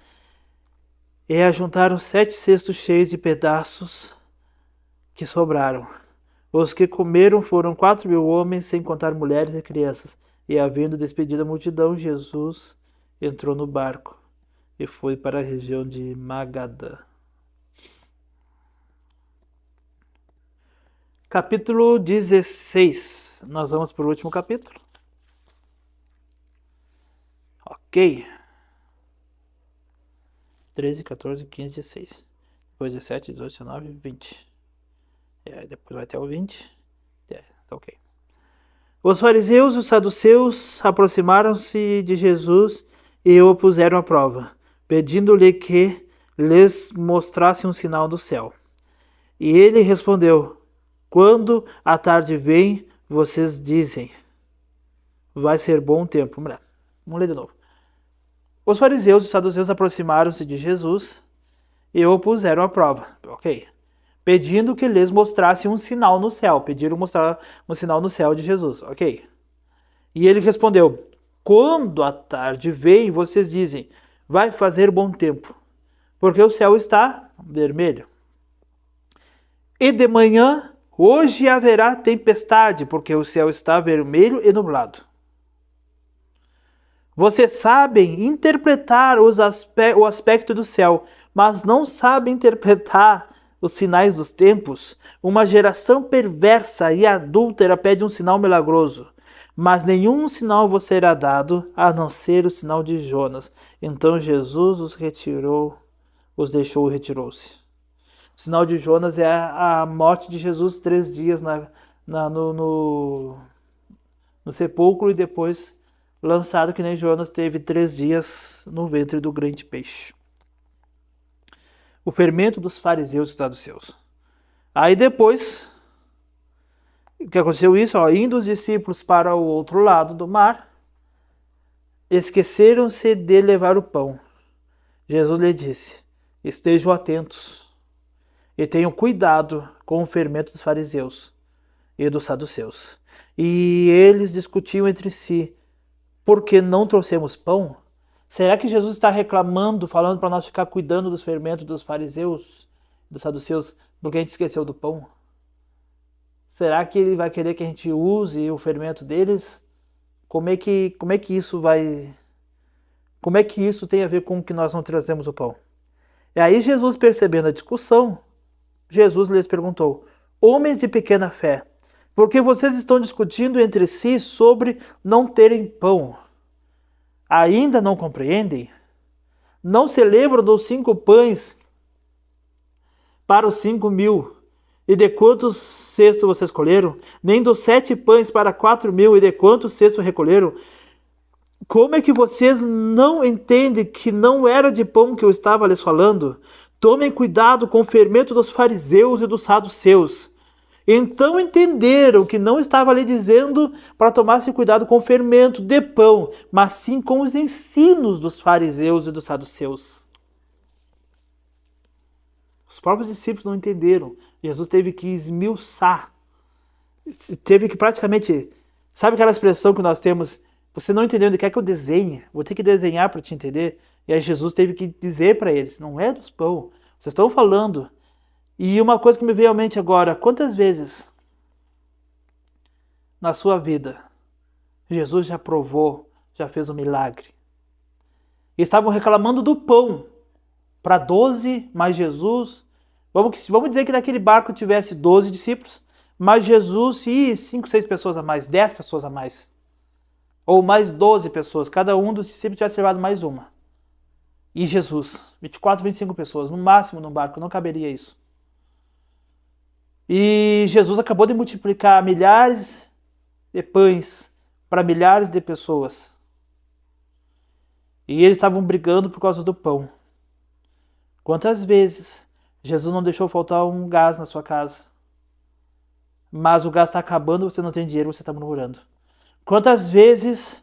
e ajuntaram 7 cestos cheios de pedaços que sobraram. Os que comeram foram 4.000 homens, sem contar mulheres e crianças. E havendo despedido a multidão, Jesus entrou no barco e foi para a região de Magadã. Capítulo 16. Nós vamos para o último capítulo. Ok. 13, 14, 15, 16. Depois 17, 18, 19, 20. Depois vai até o 20. Tá ok. Os fariseus e os saduceus aproximaram-se de Jesus e o puseram à prova, pedindo-lhe que lhes mostrasse um sinal do céu. E ele respondeu: quando a tarde vem, vocês dizem: vai ser bom tempo. Vamos ler de novo. Os fariseus e os saduceus aproximaram-se de Jesus e o puseram à prova. Ok. Pedindo que lhes mostrasse um sinal no céu. Pediram mostrar um sinal no céu de Jesus. Ok. E ele respondeu: quando a tarde vem, vocês dizem: vai fazer bom tempo, porque o céu está vermelho. E de manhã, hoje haverá tempestade, porque o céu está vermelho e nublado. Vocês sabem interpretar o aspecto do céu, mas não sabem interpretar os sinais dos tempos. Uma geração perversa e adúltera pede um sinal milagroso, mas nenhum sinal vos será dado, a não ser o sinal de Jonas. Então Jesus os deixou e retirou-se. O sinal de Jonas é a morte de Jesus 3 dias no sepulcro e depois lançado, que nem Jonas teve 3 dias no ventre do grande peixe. O fermento dos fariseus e saduceus. Aí depois, o que aconteceu isso? Indo os discípulos para o outro lado do mar, esqueceram-se de levar o pão. Jesus lhe disse: estejam atentos e tenham cuidado com o fermento dos fariseus e dos saduceus. E eles discutiam entre si: por que não trouxemos pão? Será que Jesus está reclamando, falando para nós ficar cuidando dos fermentos dos fariseus, dos saduceus, porque a gente esqueceu do pão? Será que ele vai querer que a gente use o fermento deles? Como é que isso vai... Como é que isso tem a ver com que nós não trazemos o pão? E aí Jesus, percebendo a discussão, Jesus lhes perguntou: homens de pequena fé, por que vocês estão discutindo entre si sobre não terem pão? Ainda não compreendem? Não se lembram dos 5 pães para os 5.000, e de quantos cestos vocês colheram? Nem dos 7 pães para 4.000, e de quantos cestos recolheram? Como é que vocês não entendem que não era de pão que eu estava lhes falando? Tomem cuidado com o fermento dos fariseus e dos saduceus. Então entenderam que não estava lhe dizendo para tomasse cuidado com o fermento de pão, mas sim com os ensinos dos fariseus e dos saduceus. Os próprios discípulos não entenderam. Jesus teve que esmiuçar. Teve que praticamente... Sabe aquela expressão que nós temos? Você não entendeu onde quer que eu desenhe? Vou ter que desenhar para te entender. E aí Jesus teve que dizer para eles: não é dos pão. Vocês estão falando... E uma coisa que me veio à mente agora: quantas vezes na sua vida Jesus já provou, já fez um milagre? E estavam reclamando do pão para 12, mais Jesus. Vamos dizer que naquele barco tivesse 12 discípulos, mais Jesus e 5, 6 pessoas a mais, 10 pessoas a mais. Ou mais 12 pessoas, cada um dos discípulos tivesse levado mais uma. E Jesus, 24, 25 pessoas, no máximo no barco, não caberia isso. E Jesus acabou de multiplicar milhares de pães para milhares de pessoas. E eles estavam brigando por causa do pão. Quantas vezes Jesus não deixou faltar um gás na sua casa? Mas o gás está acabando, você não tem dinheiro, você está murmurando. Quantas vezes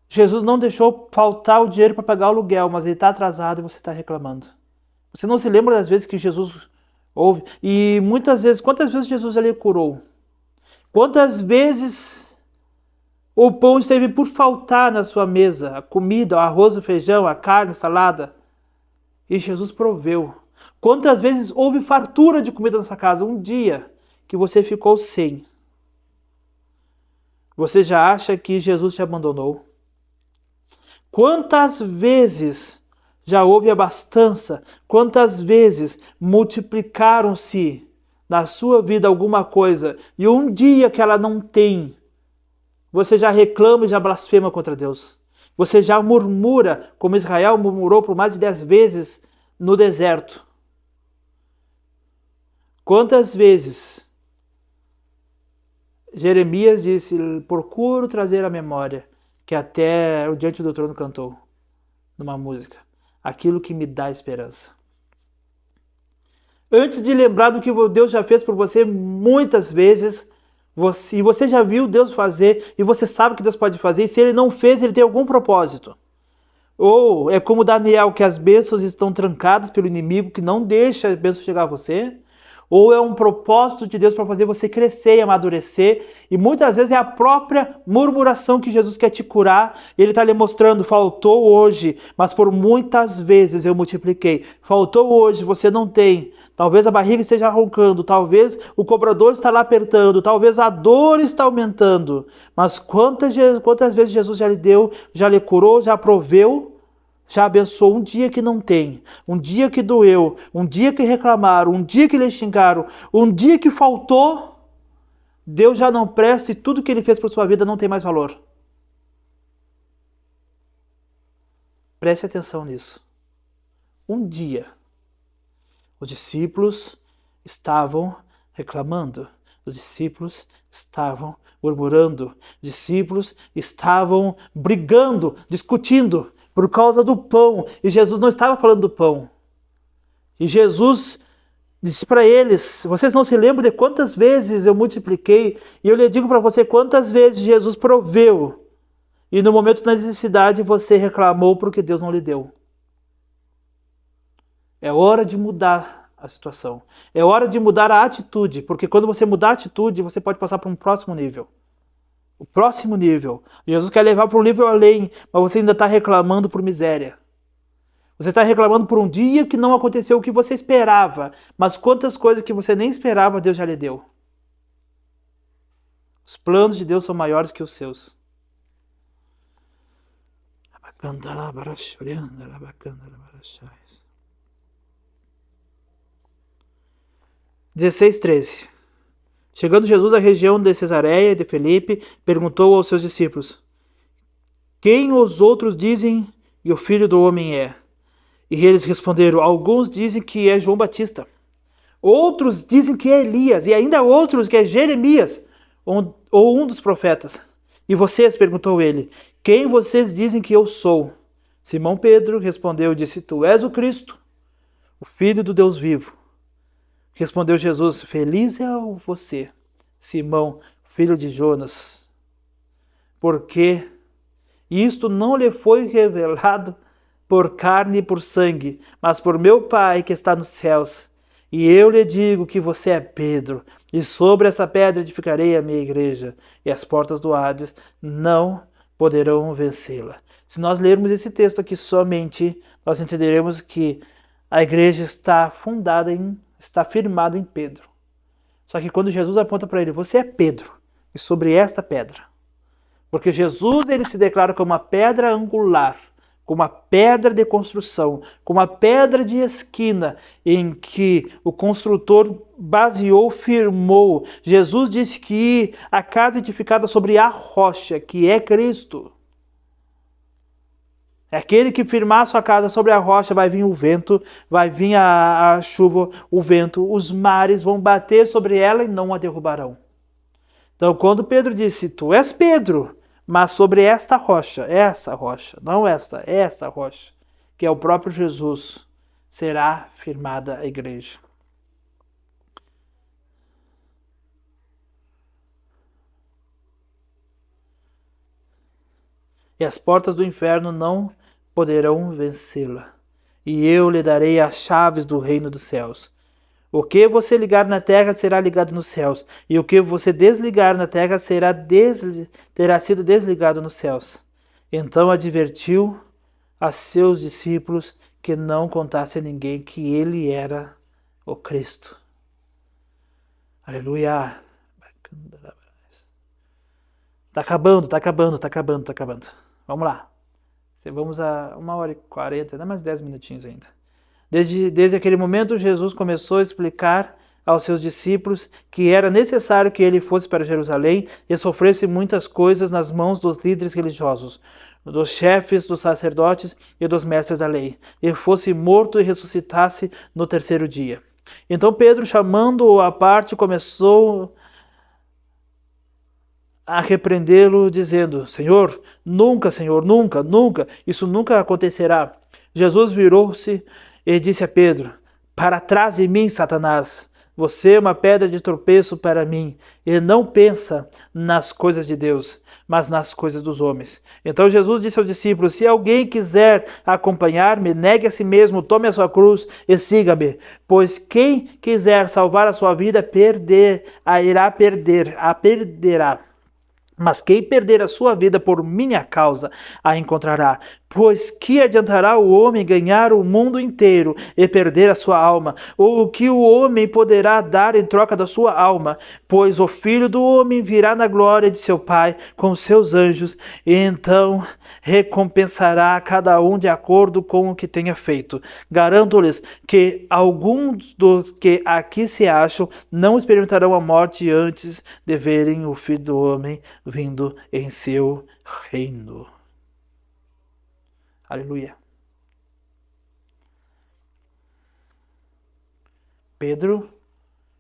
Jesus não deixou faltar o dinheiro para pagar o aluguel, mas ele está atrasado e você está reclamando? Você não se lembra das vezes que Jesus... ouve? E muitas vezes, quantas vezes Jesus ali curou? Quantas vezes o pão esteve por faltar na sua mesa? A comida, o arroz, o feijão, a carne, a salada. E Jesus proveu. Quantas vezes houve fartura de comida na sua casa? Um dia que você ficou sem. Você já acha que Jesus te abandonou? Quantas vezes já houve abastança? Quantas vezes multiplicaram-se na sua vida alguma coisa e um dia que ela não tem, você já reclama e já blasfema contra Deus? Você já murmura, como Israel murmurou por mais de 10 vezes no deserto? Quantas vezes Jeremias disse: procuro trazer à memória, que até o Diante do Trono cantou numa música, aquilo que me dá esperança. Antes de lembrar do que Deus já fez por você muitas vezes, você já viu Deus fazer e você sabe que Deus pode fazer, e se Ele não fez, Ele tem algum propósito. Ou é como Daniel, que as bênçãos estão trancadas pelo inimigo, que não deixa a bênção chegar a você. ou é um propósito de Deus para fazer você crescer e amadurecer, e muitas vezes é a própria murmuração que Jesus quer te curar. Ele está lhe mostrando: faltou hoje, mas por muitas vezes eu multipliquei. Faltou hoje, você não tem. Talvez a barriga esteja roncando, talvez o cobrador está lá apertando, talvez a dor está aumentando, mas quantas vezes Jesus já lhe deu, já lhe curou, já proveu, já abençoou um dia que não tem, um dia que doeu, um dia que reclamaram, um dia que lhe xingaram, um dia que faltou. Deus já não presta e tudo que Ele fez para sua vida não tem mais valor. Preste atenção nisso. Um dia, os discípulos estavam reclamando, os discípulos estavam murmurando, os discípulos estavam brigando, discutindo por causa do pão, e Jesus não estava falando do pão. E Jesus disse para eles: vocês não se lembram de quantas vezes eu multipliquei? E eu lhe digo para você quantas vezes Jesus proveu, e no momento da necessidade você reclamou porque Deus não lhe deu. É hora de mudar a situação. É hora de mudar a atitude, porque quando você mudar a atitude, você pode passar para um próximo nível. O próximo nível. Jesus quer levar para um nível além, mas você ainda está reclamando por miséria. Você está reclamando por um dia que não aconteceu o que você esperava, mas quantas coisas que você nem esperava, Deus já lhe deu. Os planos de Deus são maiores que os seus. 16:13. Chegando Jesus à região de Cesareia de Filipe, perguntou aos seus discípulos: quem os outros dizem que o Filho do Homem é? E eles responderam: alguns dizem que é João Batista, outros dizem que é Elias, e ainda outros que é Jeremias, ou um dos profetas. E vocês? Perguntou ele: quem vocês dizem que eu sou? Simão Pedro respondeu e disse: tu és o Cristo, o Filho do Deus vivo. Respondeu Jesus: feliz é você, Simão, filho de Jonas, porque isto não lhe foi revelado por carne e por sangue, mas por meu Pai que está nos céus. E eu lhe digo que você é Pedro, e sobre essa pedra edificarei a minha igreja, e as portas do Hades não poderão vencê-la. Se nós lermos esse texto aqui somente, nós entenderemos que a igreja está firmada em Pedro. Só que quando Jesus aponta para ele: você é Pedro, e sobre esta pedra. Porque Jesus ele se declara como uma pedra angular, como uma pedra de construção, como uma pedra de esquina, em que o construtor baseou, firmou. Jesus disse que a casa edificada sobre a rocha, que é Cristo. É aquele que firmar sua casa sobre a rocha, vai vir o vento, vai vir a chuva, o vento, os mares vão bater sobre ela e não a derrubarão. Então, quando Pedro disse: tu és Pedro, mas sobre esta rocha, não essa rocha, que é o próprio Jesus, será firmada a igreja. E as portas do inferno não poderão vencê-la. E eu lhe darei as chaves do reino dos céus. O que você ligar na terra será ligado nos céus, e o que você desligar na terra terá sido desligado nos céus. Então advertiu a seus discípulos que não contasse a ninguém que ele era o Cristo. Aleluia! Tá acabando. Vamos lá. Vamos a 1h40, ainda mais 10 minutinhos ainda. Desde aquele momento, Jesus começou a explicar aos seus discípulos que era necessário que ele fosse para Jerusalém e sofresse muitas coisas nas mãos dos líderes religiosos, dos chefes, dos sacerdotes e dos mestres da lei, e fosse morto e ressuscitasse no terceiro dia. Então Pedro, chamando-o à parte, começou a repreendê-lo, dizendo: Senhor, nunca, isso nunca acontecerá. Jesus virou-se e disse a Pedro: para trás de mim, Satanás, Você é uma pedra de tropeço para mim. Ele não pensa nas coisas de Deus, mas nas coisas dos homens. Então Jesus disse aos discípulos: se alguém quiser acompanhar-me, negue a si mesmo, tome a sua cruz e siga-me. Pois quem quiser salvar a sua vida, irá perder, a perderá. Mas quem perder a sua vida por minha causa, a encontrará. Pois que adiantará o homem ganhar o mundo inteiro e perder a sua alma? Ou o que o homem poderá dar em troca da sua alma? Pois o Filho do Homem virá na glória de seu Pai com seus anjos, e então recompensará a cada um de acordo com o que tenha feito. Garanto-lhes que alguns dos que aqui se acham não experimentarão a morte antes de verem o Filho do Homem vindo em seu reino. Aleluia. Pedro,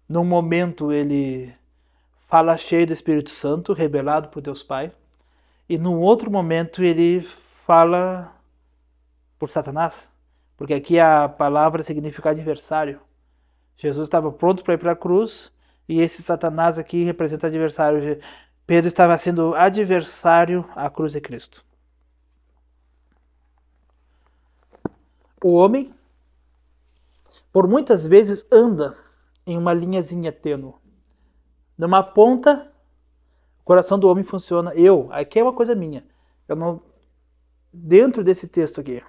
num momento ele fala cheio do Espírito Santo, revelado por Deus Pai, e num outro momento ele fala por Satanás, porque aqui a palavra significa adversário. Jesus estava pronto para ir para a cruz, e esse Satanás aqui representa adversário. Pedro estava sendo adversário à cruz de Cristo. O homem, por muitas vezes, anda em uma linhazinha tênue. Numa ponta, o coração do homem funciona. Aqui é uma coisa minha. Dentro desse texto aqui.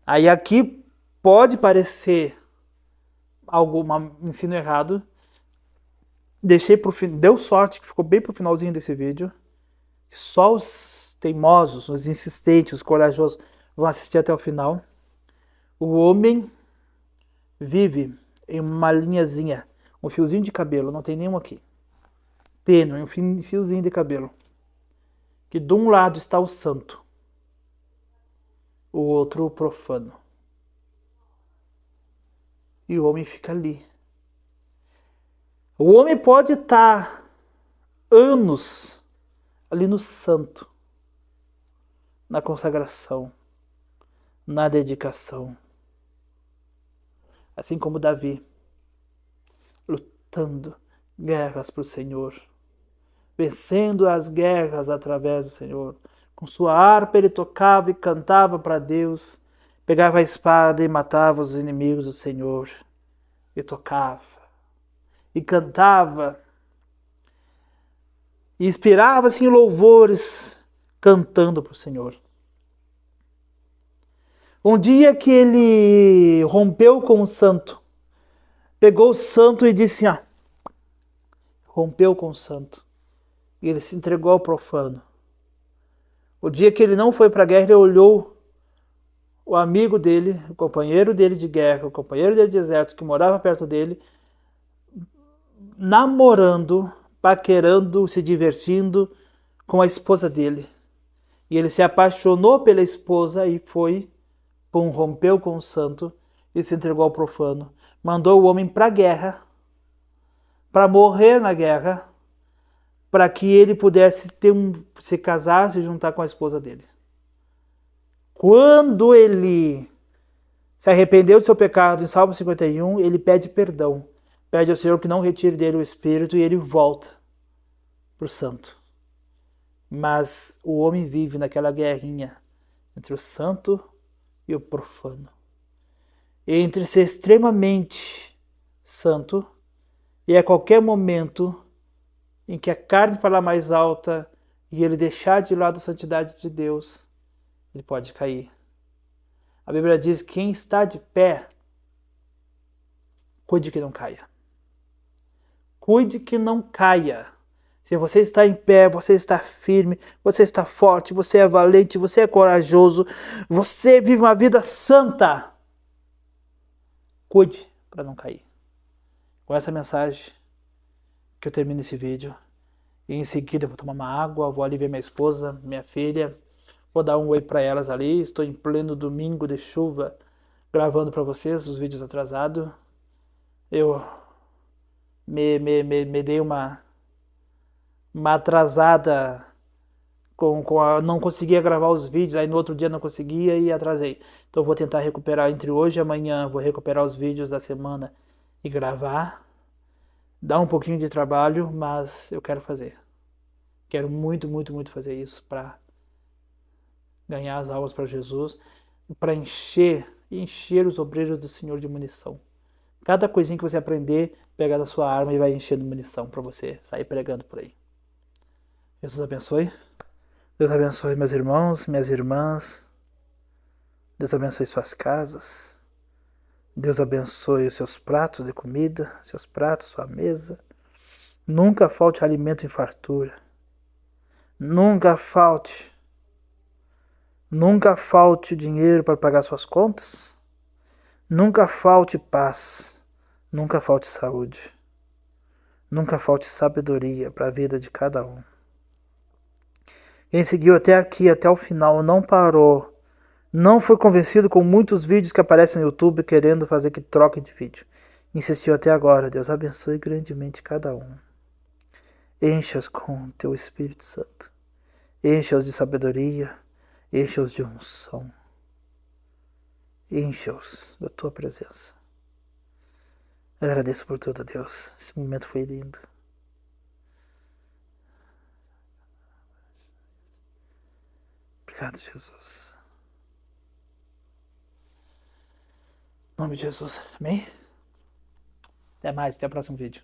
Aí aqui pode parecer algum ensino errado. Deixei pro fim. Deu sorte que ficou bem pro finalzinho desse vídeo. Só os teimosos, os insistentes, os corajosos vão assistir até o final. O homem vive em uma linhazinha, um fiozinho de cabelo, não tem nenhum aqui. Tênue, um fiozinho de cabelo. Que de um lado está o santo, o outro o profano. E o homem fica ali. O homem pode estar anos ali no santo, na consagração, na dedicação. Assim como Davi, lutando guerras para o Senhor, vencendo as guerras através do Senhor. Com sua harpa ele tocava e cantava para Deus, pegava a espada e matava os inimigos do Senhor, e tocava, e cantava, e inspirava-se em louvores, cantando para o Senhor. Um dia que ele rompeu com o santo, pegou o santo e disse, rompeu com o santo, e ele se entregou ao profano. O dia que ele não foi para a guerra, ele olhou o amigo dele, o companheiro dele de guerra, o companheiro dele de exército, que morava perto dele, namorando, paquerando, se divertindo com a esposa dele. E ele se apaixonou pela esposa e rompeu com o santo e se entregou ao profano. Mandou o homem para a guerra, para morrer na guerra, para que ele pudesse se casar, se juntar com a esposa dele. Quando ele se arrependeu do seu pecado, em Salmo 51, ele pede perdão. Pede ao Senhor que não retire dele o espírito e ele volta para o santo. Mas o homem vive naquela guerrinha entre o santo e o profano. Entre ser extremamente santo e a qualquer momento em que a carne falar mais alta e ele deixar de lado a santidade de Deus, ele pode cair. A Bíblia diz que quem está de pé, cuide que não caia. Cuide que não caia. Se você está em pé, você está firme, você está forte, você é valente, você é corajoso, você vive uma vida santa. Cuide para não cair. Com essa mensagem que eu termino esse vídeo. E em seguida eu vou tomar uma água, vou ali ver minha esposa, minha filha. Vou dar um oi para elas ali. Estou em pleno domingo de chuva, gravando para vocês os vídeos atrasados. Eu me dei uma atrasada não conseguia gravar os vídeos, aí no outro dia não conseguia e atrasei. Então vou tentar recuperar entre hoje e amanhã, vou recuperar os vídeos da semana e gravar. Dá um pouquinho de trabalho, mas eu quero fazer. Quero muito, muito, muito fazer isso para ganhar as almas para Jesus, para encher os obreiros do Senhor de munição. Cada coisinha que você aprender, pega da sua arma e vai enchendo munição para você sair pregando por aí. Jesus abençoe. Deus abençoe meus irmãos, minhas irmãs. Deus abençoe suas casas. Deus abençoe os seus pratos de comida, seus pratos, sua mesa. Nunca falte alimento em fartura. Nunca falte dinheiro para pagar suas contas. Nunca falte paz. Nunca falte saúde. Nunca falte sabedoria para a vida de cada um. Quem seguiu até aqui, até o final, não parou, não foi convencido com muitos vídeos que aparecem no YouTube querendo fazer que troque de vídeo. Insistiu até agora. Deus abençoe grandemente cada um. Encha-os com teu Espírito Santo. Encha-os de sabedoria. Encha-os de unção. Encha-os da tua presença. Agradeço por tudo, Deus. Esse momento foi lindo. Obrigado, Jesus. Em nome de Jesus. Amém? Até mais. Até o próximo vídeo.